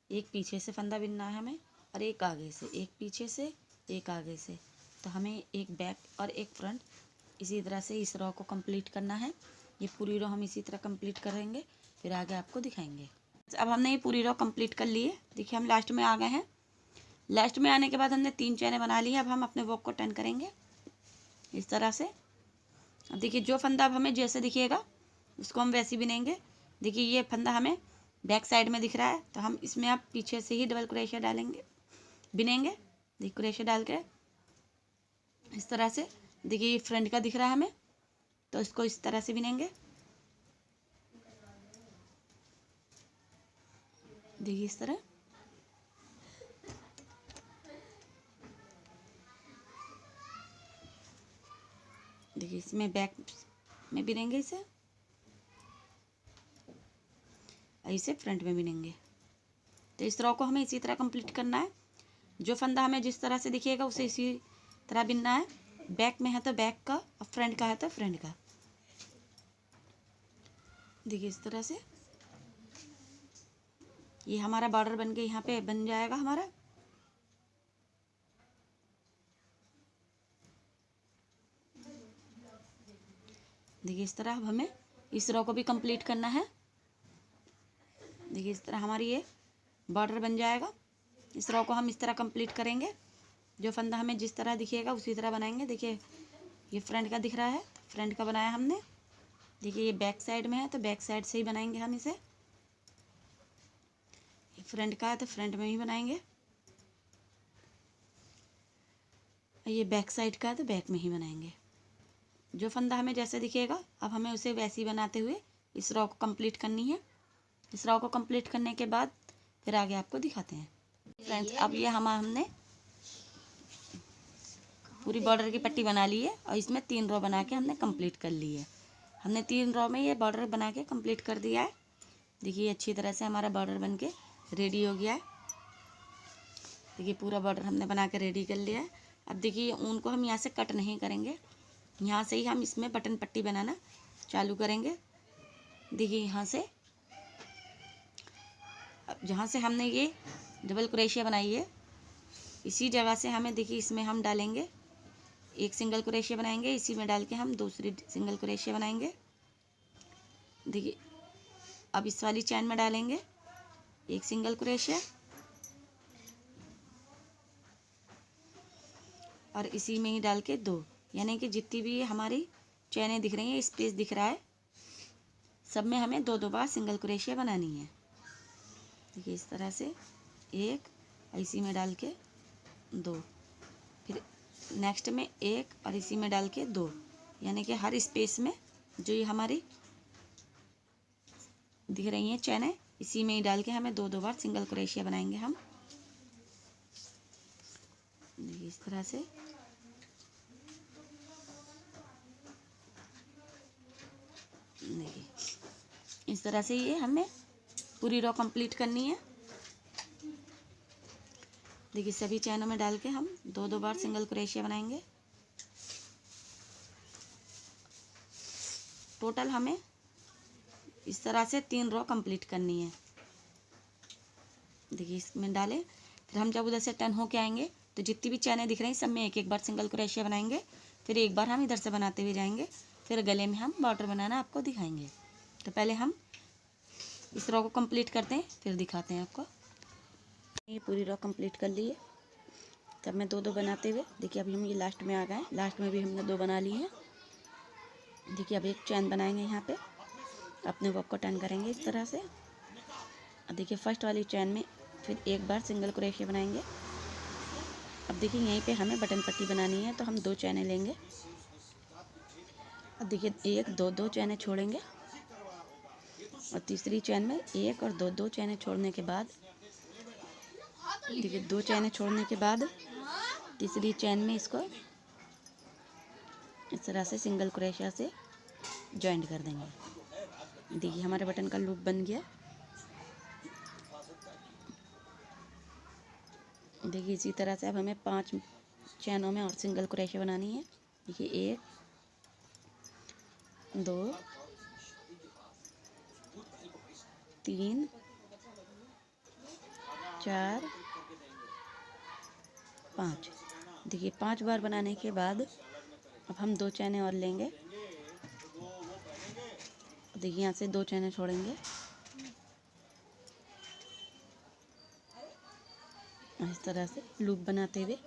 एक पीछे से फंदा बिनना है हमें और एक आगे से, एक पीछे से एक आगे से। तो हमें एक बैक और एक फ्रंट इसी तरह से इस रो को कंप्लीट करना है। ये पूरी रो हम इसी तरह कंप्लीट करेंगे, फिर आगे आपको दिखाएंगे। अब हमने ये पूरी रो कंप्लीट कर ली है। देखिए हम लास्ट में आ गए हैं। लास्ट में आने के बाद हमने 3 चैनें बना ली है। अब हम अपने वर्क को टर्न करेंगे इस तरह से। अब देखिए जो फंदा अब हमें जैसे दिखिएगा उसको हम वैसे बिनेंगे। देखिए ये फंदा हमें बैक साइड में दिख रहा है, तो हम इसमें आप पीछे से ही डबल क्रोशिया डालेंगे, बिनेंगे। देखिए क्रोशिया डाल के इस तरह से। देखिए ये फ्रंट का दिख रहा है हमें, तो इसको इस तरह से बिनेंगे। देखिए इस तरह। देखिए इसमें बैक में बिनेंगे इसे, इसे फ्रंट में बिनेंगे। तो इस रो को हमें इसी तरह कंप्लीट करना है। जो फंदा हमें जिस तरह से दिखेगा उसे इसी तरह बिनना है। बैक में है तो बैक का और फ्रंट का है तो फ्रंट का। देखिए इस तरह से ये हमारा बॉर्डर बन के यहाँ पे बन जाएगा हमारा। देखिए इस तरह अब हमें इस रो को भी कंप्लीट करना है। देखिए इस तरह हमारी ये बॉर्डर बन जाएगा। इस रो को हम इस तरह कंप्लीट करेंगे। जो फंदा हमें जिस तरह दिखेगा उसी तरह बनाएंगे। देखिए ये फ्रंट का दिख रहा है, फ्रंट का बनाया हमने। देखिए ये बैक साइड में है तो बैक साइड से ही बनाएंगे हम इसे। फ्रंट का है तो फ्रंट में ही बनाएंगे। ये बैक साइड का है तो बैक में ही बनाएंगे। जो फंदा हमें जैसे दिखेगा अब हमें उसे वैसे ही बनाते हुए इस रो को कंप्लीट करनी है। इस रो को कंप्लीट करने के बाद फिर आगे आपको दिखाते हैं। फ्रेंड्स अब ये हमने पूरी बॉर्डर की पट्टी बना ली है और इसमें 3 रो बना के हमने कंप्लीट कर ली है। हमने 3 रो में ये बॉर्डर बना के कंप्लीट कर दिया है। देखिए अच्छी तरह से हमारा बॉर्डर बन के रेडी हो गया है। देखिए पूरा बॉर्डर हमने बना के रेडी कर लिया है। अब देखिए ऊन को हम यहाँ से कट नहीं करेंगे, यहाँ से ही हम इसमें बटन पट्टी बनाना चालू करेंगे। देखिए यहाँ से अब जहाँ से हमने ये डबल क्रोशिया बनाई है इसी जगह से हमें देखिए इसमें हम डालेंगे एक सिंगल क्रोशिया बनाएंगे, इसी में डाल के हम दूसरी सिंगल क्रोशिया बनाएंगे। देखिए अब इस वाली चैन में डालेंगे एक सिंगल क्रोशिया और इसी में ही डाल के 2, यानी कि जितनी भी हमारी चैनें दिख रही हैं स्पेस दिख रहा है सब में हमें 2-2 बार सिंगल क्रोशिया बनानी है। देखिए इस तरह से एक, इसी में डाल के 2, फिर नेक्स्ट में 1 और इसी में डाल के 2, यानी कि हर स्पेस में जो ये हमारी दिख रही हैं चैनें इसी में ही डाल के हमें 2-2 बार सिंगल क्रोशिया बनाएंगे हम। देखिए इस तरह से। देखिए इस तरह से ये हमें पूरी रो कंप्लीट करनी है। देखिए सभी चैनों में डाल के हम 2-2 बार सिंगल क्रोशिया बनाएंगे। टोटल हमें इस तरह से 3 रो कंप्लीट करनी है। देखिए इसमें डालें, फिर हम जब उधर से टर्न होके आएंगे तो जितनी भी चैनें दिख रही हैं सब में एक एक बार सिंगल क्रोशिया बनाएंगे। फिर एक बार हम इधर से बनाते हुए जाएंगे, फिर गले में हम बॉर्डर बनाना आपको दिखाएंगे। तो पहले हम इस रो को कंप्लीट करते हैं फिर दिखाते हैं आपको। ये पूरी रो कंप्लीट कर ली है। तब मैं 2-2 बनाते हुए देखिए अभी हम ये लास्ट में आ गए। लास्ट में भी हमने 2 बना ली हैं। देखिए अब एक चैन बनाएंगे यहाँ पे, अपने वर्क को टर्न करेंगे इस तरह से। देखिए फर्स्ट वाली चैन में फिर एक बार सिंगल क्रोशिया बनाएंगे। अब देखिए यहीं पे हमें बटन पट्टी बनानी है तो हम 2 चैनें लेंगे। अब देखिए 1-2 चैनें छोड़ेंगे और तीसरी चैन में 1 और 2 चैनें छोड़ने के बाद देखिए 2 चैनें छोड़ने के बाद तीसरी चैन में इसको इस तरह से सिंगल क्रोशिया से जॉइंट कर देंगे। देखिए हमारे बटन का लूप बन गया। देखिए इसी तरह से अब हमें 5 चैनों में और सिंगल क्रोशिया बनानी है। देखिए 1, 2, 3, 4, 5। देखिए 5 बार बनाने के बाद अब हम 2 चैने और लेंगे। देखिए यहाँ से 2 चैने छोड़ेंगे, इस तरह से लूप बनाते हुए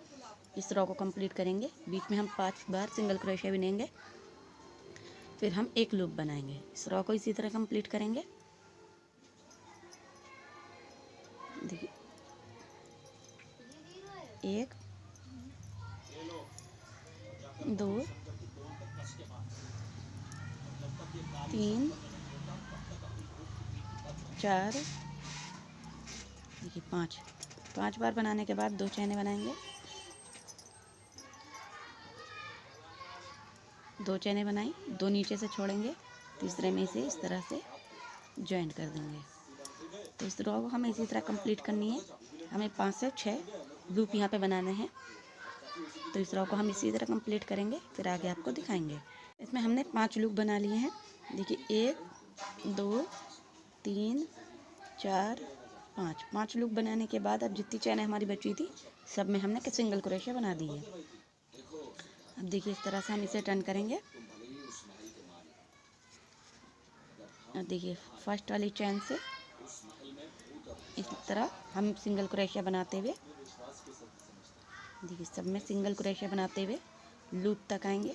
इस रो को कंप्लीट करेंगे। बीच में हम 5 बार सिंगल क्रोशिया बुनेंगे, फिर हम एक लूप बनाएंगे। इस रो को इसी तरह कंप्लीट करेंगे। देखिए 1 2 3 4, देखिए 5 बार बनाने के बाद 2 चैने बनाएंगे। 2 चैने बनाई, 2 नीचे से छोड़ेंगे, तीसरे में से इस तरह से ज्वाइंट कर देंगे। तो इस रो को हमें इसी तरह कंप्लीट करनी है। हमें 5 से 6 लूप यहाँ पे बनाने हैं। तो इस रो को हम इसी तरह कंप्लीट करेंगे, फिर आगे आपको दिखाएंगे। इसमें हमने 5 लूप बना लिए हैं। देखिए 1 2 3 4 5 लूप बनाने के बाद अब जितनी चैनें हमारी बची थी सब में हमने सिंगल क्रोशिया बना दी है। अब देखिए इस तरह से हम इसे टर्न करेंगे। अब देखिए फर्स्ट वाली चैन से इस तरह हम सिंगल क्रोशिया बनाते हुए, देखिए सब में सिंगल क्रोशिया बनाते हुए लूप तक आएंगे।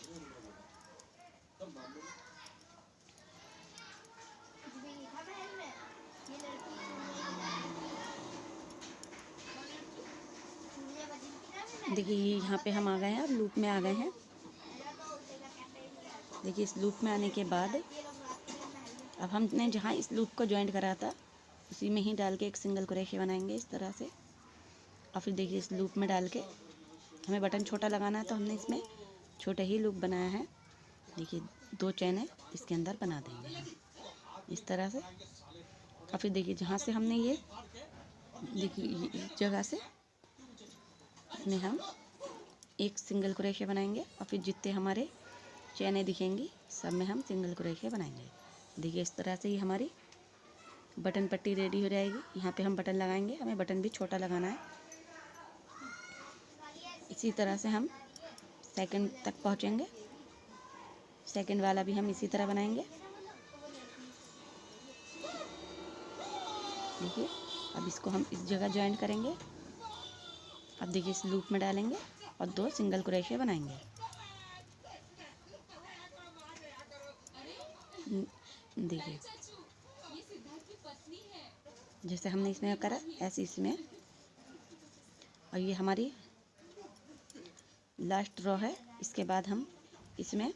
देखिए यहाँ पे हम आ गए हैं, अब लूप में आ गए हैं। देखिए इस लूप में आने के बाद अब हमने जहाँ इस लूप को ज्वाइंट करा था उसी में ही डाल के एक सिंगल क्रोशिया बनाएंगे इस तरह से। और फिर देखिए इस लूप में डाल के हमें बटन छोटा लगाना है, तो हमने इसमें छोटे ही लूप बनाया है। देखिए 2 चैने इसके अंदर बना देंगे इस तरह से। और फिर देखिए जहाँ से हमने ये देखिए इस जगह से इसमें हम एक सिंगल क्रोशिया बनाएंगे और फिर जितने हमारे चैने दिखेंगी सब में हम सिंगल क्रोशिया बनाएंगे। देखिए इस तरह से ही हमारी बटन पट्टी रेडी हो जाएगी। यहाँ पे हम बटन लगाएंगे, हमें बटन भी छोटा लगाना है। इसी तरह से हम सेकंड तक पहुँचेंगे। सेकंड वाला भी हम इसी तरह बनाएंगे। देखिए अब इसको हम इस जगह ज्वाइंट करेंगे। अब देखिए इस लूप में डालेंगे और 2 सिंगल क्रोशिया बनाएंगे। देखिए जैसे हमने इसमें करा ऐसे इसमें। और ये हमारी लास्ट रो है। इसके बाद हम इसमें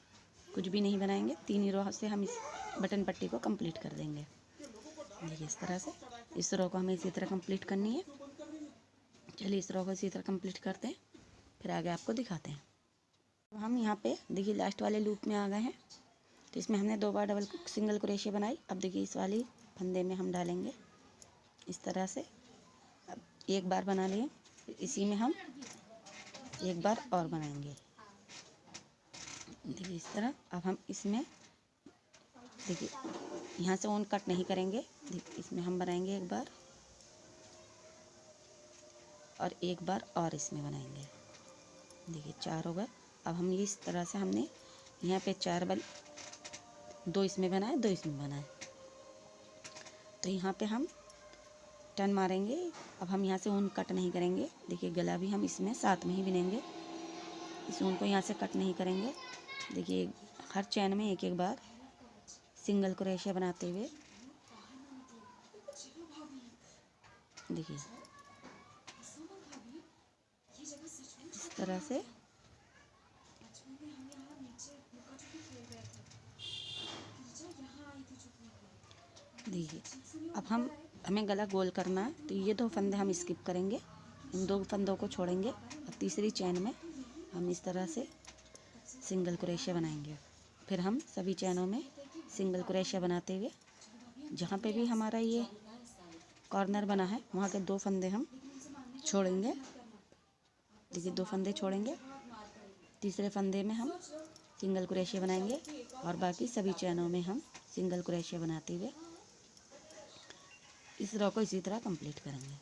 कुछ भी नहीं बनाएंगे, 3 ही रो से हम इस बटन पट्टी को कंप्लीट कर देंगे। देखिए इस तरह से इस रो को हमें इसी तरह कंप्लीट करनी है। चलिए इस रो को इसी तरह कंप्लीट करते हैं, फिर आगे आपको दिखाते हैं। तो हम यहाँ पे देखिए लास्ट वाले लूप में आ गए हैं। तो इसमें हमने 2 बार डबल सिंगल क्रोशिया बनाई। अब देखिए इस वाली फंदे में हम डालेंगे इस तरह से। अब एक बार बना लिए, इसी में हम एक बार और बनाएंगे। देखिए इस तरह। अब हम इसमें देखिए यहाँ से ऊन कट नहीं करेंगे। देखिए इसमें हम बनाएंगे एक बार और एक बार और इसमें बनाएंगे। देखिए 4 हो गए। अब हम ये इस तरह से हमने यहाँ पे 4 बल 2 इसमें बनाए, 2 इसमें बनाए। तो यहाँ पे हम टर्न मारेंगे। अब हम यहाँ से ऊन कट नहीं करेंगे। देखिए गला भी हम इसमें साथ में ही बिनेंगे। इस ऊन को यहाँ से कट नहीं करेंगे। देखिए हर चैन में एक एक बार सिंगल क्रोशिया बनाते हुए देखिए इस तरह से। देखिए अब हमें गला गोल करना है, तो ये 2 फंदे हम स्किप करेंगे। इन 2 फंदों को छोड़ेंगे और तीसरी चैन में हम इस तरह से सिंगल क्रोशिया बनाएंगे। फिर हम सभी चैनों में सिंगल क्रोशिया बनाते हुए जहाँ पे भी हमारा ये कॉर्नर बना है वहाँ के 2 फंदे हम छोड़ेंगे। देखिए 2 फंदे छोड़ेंगे, तीसरे फंदे में हम सिंगल क्रोशिया बनाएंगे और बाकी सभी चैनों में हम सिंगल क्रोशिया बनाते हुए इस रो को इसी तरह कंप्लीट करेंगे।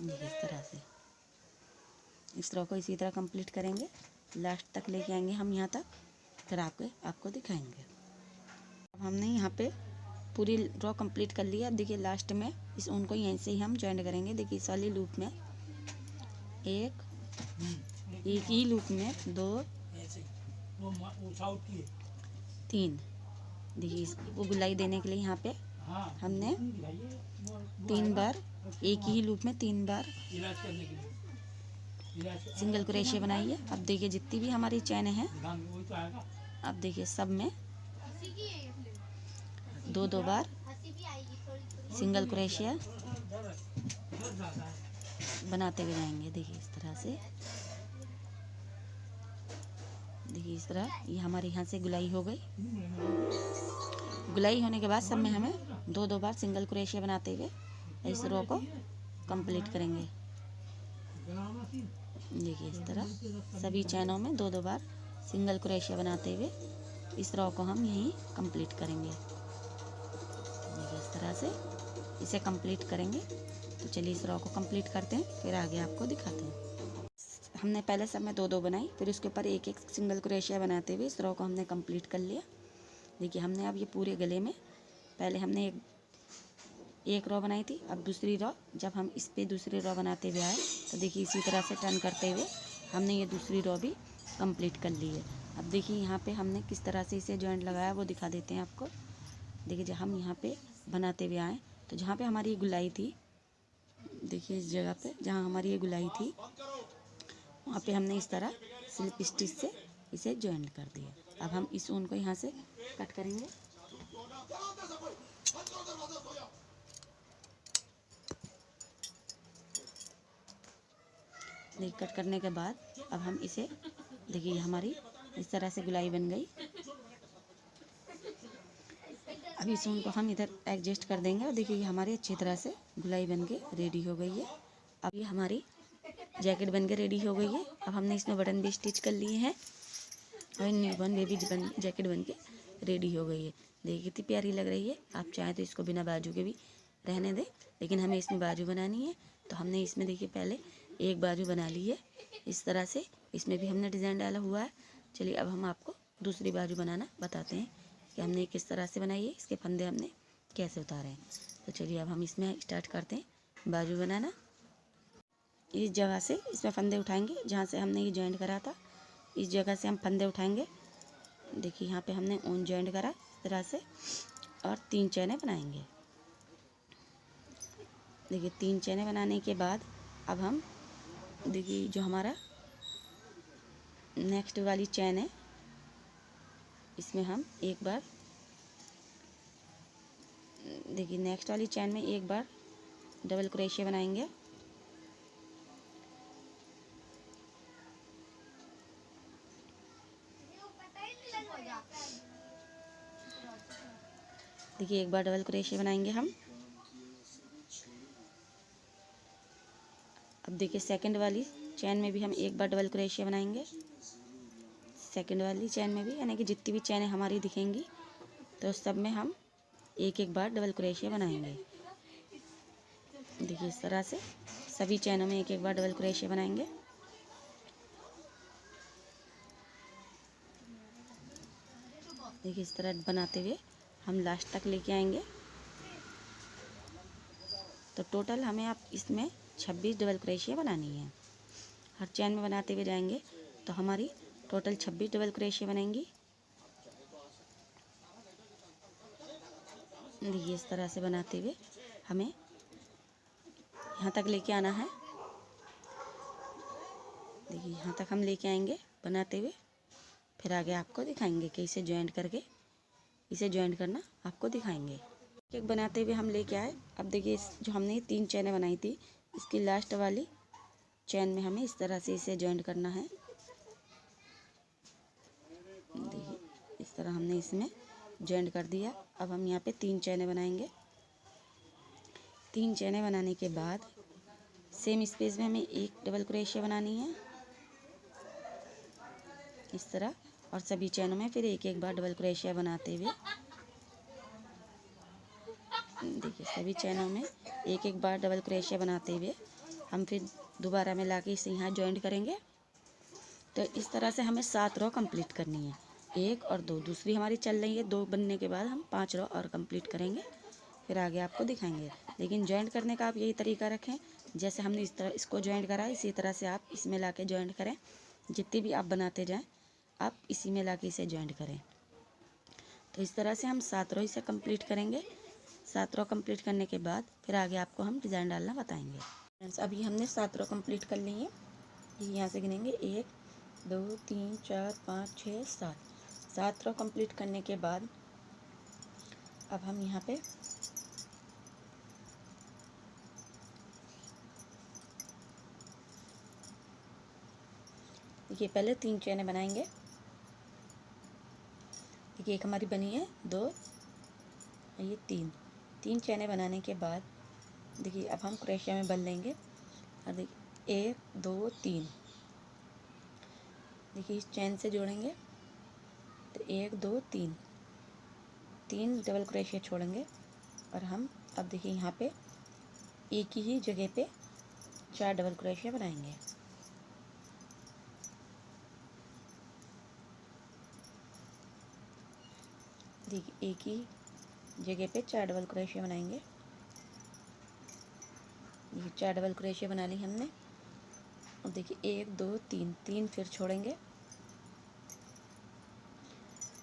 देखिए इस तरह से। इस रो को इसी तरह कंप्लीट करेंगे, लास्ट तक लेके आएंगे हम यहाँ तक, फिर आपको दिखाएंगे। अब हमने यहाँ पे पूरी रो कंप्लीट कर लिया। अब देखिए लास्ट में इस ऊन को यहीं से ही हम जॉइंट करेंगे। देखिए इस वाली लूप में एक ही लूप में 2 3, देखिए इसको गुलाई देने के लिए यहाँ पे हमने 3 बार, एक ही लूप में 3 बार सिंगल क्रोशे बनाई है। अब देखिए जितनी भी हमारी चैन है, अब देखिए सब में 2 बार सिंगल क्रोशे बनाते हुए जाएंगे। देखिए इस तरह से, देखिए इस तरह ये हमारे यहाँ से गुलाई हो गई। गुलाई होने के बाद सब में हमें 2 बार सिंगल क्रोशे बनाते हुए इस रो को कंप्लीट करेंगे। देखिए इस तरह सभी चैनों में 2 बार सिंगल क्रोशे बनाते हुए इस रो को हम यहीं कंप्लीट करेंगे। देखिए इस तरह से इसे कंप्लीट करेंगे। तो चलिए इस रो को कंप्लीट करते हैं, फिर आगे आपको दिखाते हैं। हमने पहले सब में 2 बनाई, फिर उसके ऊपर एक सिंगल क्रोशिया बनाते हुए इस रो को हमने कंप्लीट कर लिया। देखिए हमने अब ये पूरे गले में पहले हमने एक रो बनाई थी, अब दूसरी रो जब हम इस पे दूसरी रो बनाते हुए आए तो देखिए इसी तरह से टर्न करते हुए हमने ये दूसरी रो भी कंप्लीट कर ली है। अब देखिए यहाँ पे हमने किस तरह से इसे जॉइंट लगाया वो दिखा देते हैं आपको। देखिए जब हम यहाँ पे बनाते हुए आए तो जहाँ पे हमारी ये गुलाई थी, देखिए इस जगह पे जहाँ हमारी ये गुलाई थी वहाँ पे हमने इस तरह स्लिप स्टिच से इसे जॉइंट कर दिया। अब हम इस ऊन को यहाँ से कट करेंगे। देखिए कट करने के बाद अब हम इसे, देखिए हमारी इस तरह से गुलाई बन गई। अब इस ऊन को हम इधर एडजस्ट कर देंगे और देखिए ये हमारी अच्छी तरह से गुलाई बन के रेडी हो गई है। अब ये हमारी जैकेट बन के रेडी हो गई है। अब हमने इसमें बटन भी स्टिच कर लिए हैं और न्यूबॉर्न बेबी जैकेट बन के रेडी हो गई है। देखिए कितनी प्यारी लग रही है। आप चाहें तो इसको बिना बाजू के भी रहने दें, लेकिन हमें इसमें बाजू बनानी है तो हमने इसमें देखिए पहले एक बाजू बना ली है इस तरह से। इसमें भी हमने डिज़ाइन डाला हुआ है। चलिए अब हम आपको दूसरी बाजू बनाना बताते हैं कि हमने किस तरह से बनाई है, इसके फंदे हमने कैसे उतारे हैं। तो चलिए अब हम इसमें स्टार्ट करते हैं बाजू बनाना। इस जगह से इसमें फंदे उठाएंगे जहाँ से हमने ये जॉइंट करा था, इस जगह से हम फंदे उठाएंगे। देखिए यहाँ पे हमने ऊन जॉइंट करा इस तरह से और 3 चैनें बनाएंगे। देखिए 3 चैनें बनाने के बाद अब हम देखिए जो हमारा नेक्स्ट वाली चैन है इसमें हम एक बार, देखिए नेक्स्ट वाली चैन में एक बार डबल क्रोशिया बनाएंगे। देखिए एक बार डबल क्रोशिया बनाएंगे हम। अब देखिए सेकंड वाली चैन में भी हम एक बार डबल क्रोशिया बनाएंगे। सेकंड वाली चैन में भी, यानी कि जितनी भी चैनें हमारी दिखेंगी तो सब में हम एक बार डबल क्रोशिया बनाएंगे। देखिए इस तरह से सभी चैनों में एक बार डबल क्रोशिया बनाएंगे। देखिए इस तरह बनाते हुए हम लास्ट तक लेके आएंगे। तो टोटल हमें आप इसमें 26 डबल क्रोशिया बनानी है। हर चैन में बनाते हुए जाएंगे तो हमारी टोटल 26 डबल क्रोशिया बनेंगी। देखिए इस तरह से बनाते हुए हमें यहाँ तक लेके आना है। देखिए यहाँ तक हम लेके आएंगे बनाते हुए, फिर आगे आपको दिखाएंगे कि इसे जॉइंट करके इसे जॉइंट करना आपको दिखाएंगे। एक बनाते हुए हम लेके आए। अब देखिए जो हमने 3 चैनें बनाई थी इसकी लास्ट वाली चैन में हमें इस तरह से इसे जॉइंट करना है। देखिए इस तरह हमने इसमें जॉइंट कर दिया। अब हम यहाँ पे 3 चैनें बनाएंगे। 3 चैनें बनाने के बाद सेम स्पेस में हमें एक डबल क्रोशिया बनानी है इस तरह, और सभी चैनों में फिर एक बार डबल क्रोशिया बनाते हुए, देखिए सभी चैनों में एक बार डबल क्रोशिया बनाते हुए हम फिर दोबारा मिला के इसे यहाँ जॉइंट करेंगे। तो इस तरह से हमें 7 रो कंप्लीट करनी है, 1 और 2। दूसरी हमारी चल रही है, 2 बनने के बाद हम 5 रो और कंप्लीट करेंगे, फिर आगे आपको दिखाएंगे। लेकिन जॉइंट करने का आप यही तरीका रखें, जैसे हमने इस तरह इसको जॉइंट करा है, इसी तरह से आप इसमें ला के जॉइंट करें। जितनी भी आप बनाते जाएँ आप इसी में ला के इसे जॉइंट करें। तो इस तरह से हम 7 रो इसे कंप्लीट करेंगे। 7 रो कंप्लीट करने के बाद फिर आगे आपको हम डिज़ाइन डालना बताएंगे। फ्रेंड्स, अभी हमने 7 रो कंप्लीट कर ली है। यहाँ से गिनेंगे 1 2 3 4 5 6 7। 7 रो कंप्लीट करने के बाद अब हम यहाँ पे देखिए पहले 3 चैनें बनाएंगे। देखिए एक हमारी बनी है, 2, ये 3 चैनें बनाने के बाद देखिए अब हम क्रोशिया में बन लेंगे। और देखिए 1 2 3, देखिए इस चैन से जोड़ेंगे तो 1 2 3 डबल क्रोशिया छोड़ेंगे। और हम अब देखिए यहाँ पे एक ही जगह पे 4 डबल क्रोशिया बनाएंगे। देखिए एक ही जगह पे 4 डबल क्रोशिया बनाएंगे। ये 4 डबल क्रोशिया बना ली हमने। और देखिए 1 2 3 फिर छोड़ेंगे।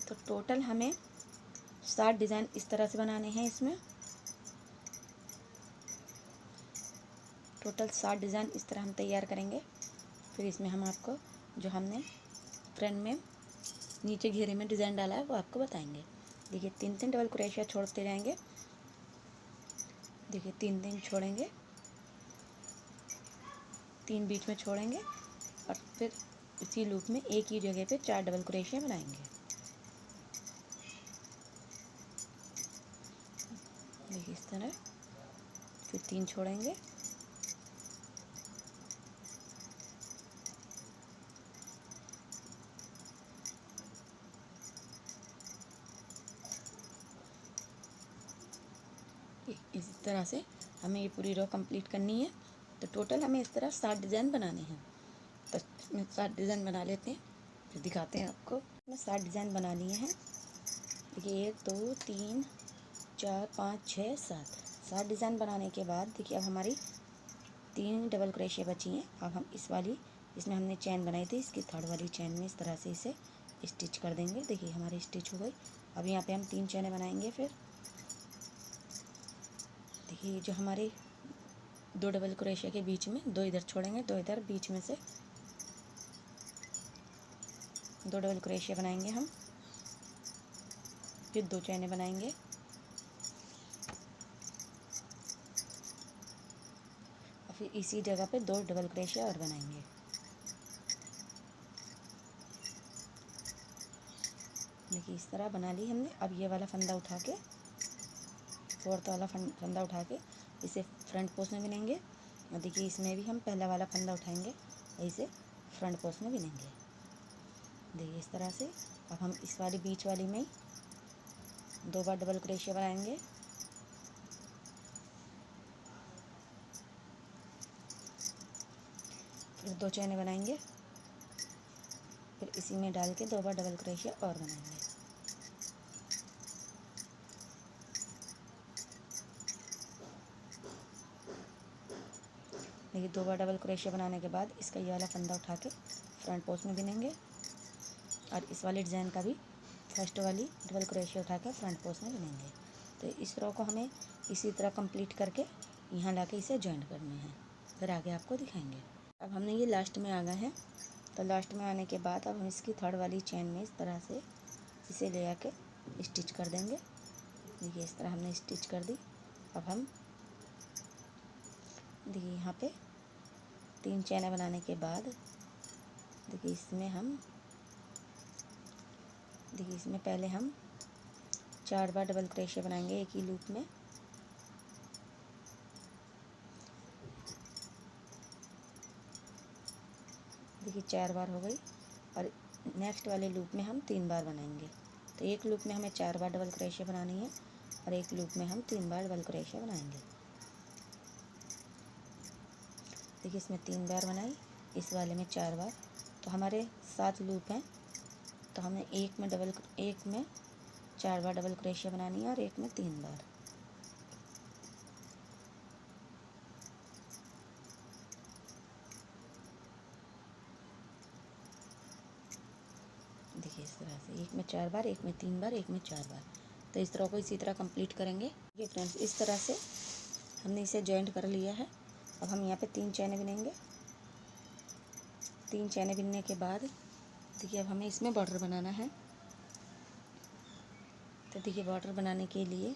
तो टोटल हमें 7 डिज़ाइन इस तरह से बनाने हैं। इसमें टोटल 7 डिज़ाइन इस तरह हम तैयार करेंगे। फिर इसमें हम आपको जो हमने फ्रंट में नीचे घेरे में डिज़ाइन डाला है वो आपको बताएंगे। देखिए 3 डबल क्रोशिया छोड़ते जाएंगे। देखिए 3 छोड़ेंगे, 3 बीच में छोड़ेंगे और फिर इसी लूप में एक ही जगह पे 4 डबल क्रोशिया बनाएंगे। देखिए इस तरह, फिर 3 छोड़ेंगे, इसी तरह से हमें ये पूरी रो कंप्लीट करनी है। तो टोटल हमें इस तरह 7 डिज़ाइन बनाने हैं। तो इसमें 7 डिज़ाइन बना लेते हैं, फिर दिखाते हैं आपको। मैं 7 डिज़ाइन बना लिए हैं। देखिए 1 2 3 4 5 6 7 डिज़ाइन बनाने के बाद देखिए अब हमारी 3 डबल क्रोशिया बची हैं। अब हम इस वाली, इसमें हमने चैन बनाई थी, इसकी थर्ड वाली चैन में इस तरह से इसे स्टिच कर देंगे। देखिए हमारी स्टिच हो गई। अब यहाँ पे हम 3 चैनें बनाएंगे। फिर देखिए जो हमारे 2 डबल क्रोशिया के बीच में 2 इधर छोड़ेंगे, 2 इधर, बीच में से 2 डबल क्रोशिया बनाएंगे हम। फिर 2 चैनें बनाएंगे और फिर इसी जगह पे 2 डबल क्रोशिया और बनाएंगे। देखिए इस तरह बना ली हमने। अब ये वाला फंदा उठा के, फोर्थ वाला फंदा उठा के इसे फ्रंट पोस्ट में बिनेंगे। और देखिए इसमें भी हम पहला वाला फंदा उठाएंगे और इसे फ्रंट पोस्ट में बिनेंगे। देखिए इस तरह से। अब हम इस वाली बीच वाली में 2 बार डबल क्रोशिया बनाएंगे। फिर 2 चैनें बनाएंगे, फिर इसी में डाल के 2 बार डबल क्रोशिया और बनाएंगे। देखिए 2 बार डबल क्रोशिया बनाने के बाद इसका ये वाला फंदा उठा के फ्रंट पोस्ट में बिनेंगे। और इस वाले डिज़ाइन का भी फर्स्ट वाली डबल क्रोशिया उठा के फ्रंट पोस्ट में बिनेंगे। तो इस रो को हमें इसी तरह कंप्लीट करके यहाँ ला के इसे जॉइंट करना है, फिर आगे आपको दिखाएंगे। अब हमने ये लास्ट में आ गए हैं। तो लास्ट में आने के बाद अब हम इसकी थर्ड वाली चैन में इस तरह से इसे ले आके स्टिच कर देंगे। देखिए इस तरह हमने स्टिच कर दी। अब हम देखिए यहाँ पे 3 चैनें बनाने के बाद देखिए इसमें पहले हम 4 बार डबल क्रोशिया बनाएंगे एक ही लूप में। देखिए 4 बार हो गई। और नेक्स्ट वाले लूप में हम 3 बार बनाएंगे। तो एक लूप में हमें 4 बार डबल क्रोशिया बनानी है और एक लूप में हम 3 बार डबल क्रोशिया बनाएंगे। देखिए इसमें 3 बार बनाई, इस वाले में 4 बार। तो हमारे 7 लूप हैं, तो हमें एक में 4 बार डबल क्रोशिया बनानी है और एक में 3 बार। देखिए इस तरह से एक में 4 बार, एक में 3 बार, एक में 4 बार। तो इस तरह को इसी तरह कंप्लीट करेंगे। ये फ्रेंड्स इस तरह से हमने इसे जॉइंट कर लिया है। अब हम यहाँ पे 3 चैने बिनेंगे। 3 चैने बिनने के बाद देखिए अब हमें इसमें बॉर्डर बनाना है। तो देखिए बॉर्डर बनाने के लिए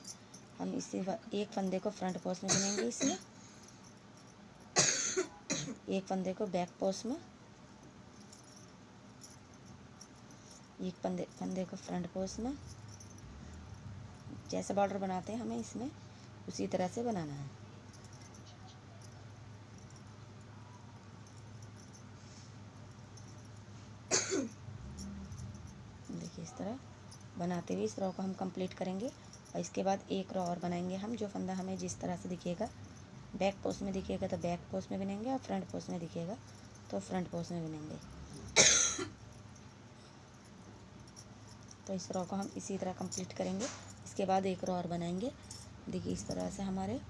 हम इसे एक फंदे को फ्रंट पोस्ट में बिनेंगे, इसमें एक फंदे को बैक पोस्ट में, एक फंदे को फ्रंट पोस्ट में। जैसे बॉर्डर बनाते हैं हमें इसमें उसी तरह से बनाना है। देखिए इस तरह बनाते हुए इस रो को हम कंप्लीट करेंगे। और इसके बाद एक रो और बनाएंगे हम, जो फंदा हमें जिस तरह से दिखेगा, बैक पोस्ट में दिखेगा तो बैक पोस्ट में बिनेंगे और फ्रंट पोस्ट में दिखेगा तो फ्रंट पोस्ट में बिनेंगे। तो इस रो को हम इसी तरह कंप्लीट करेंगे। इसके बाद एक रो और बनाएंगे। देखिए इस तरह से हमारे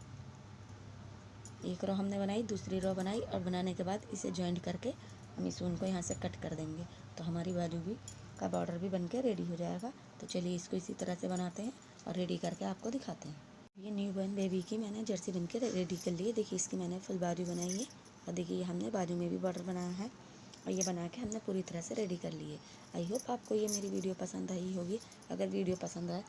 एक रो हमने बनाई, दूसरी रो बनाई और बनाने के बाद इसे जॉइंट करके हम इस ऊन को यहाँ से कट कर देंगे। तो हमारी बाजू भी का बॉर्डर भी बन के रेडी हो जाएगा। तो चलिए इसको इसी तरह से बनाते हैं और रेडी करके आपको दिखाते हैं। ये न्यू बॉर्न बेबी की मैंने जर्सी बन के रेडी कर ली है। देखिए इसकी मैंने फुल बाजू बनाई है और देखिए ये हमने बाजू में भी बॉर्डर बनाया है और ये बना के हमने पूरी तरह से रेडी कर ली है। आई होप आपको ये मेरी वीडियो पसंद आई होगी। अगर वीडियो पसंद आए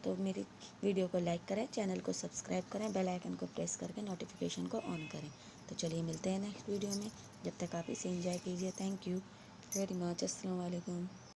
तो मेरी वीडियो को लाइक करें, चैनल को सब्सक्राइब करें, बेल आइकन को प्रेस करके नोटिफिकेशन को ऑन करें। तो चलिए मिलते हैं नेक्स्ट वीडियो में। जब तक आप इसे एंजॉय कीजिए। Thank you very much. अस्सलाम वालेकुम।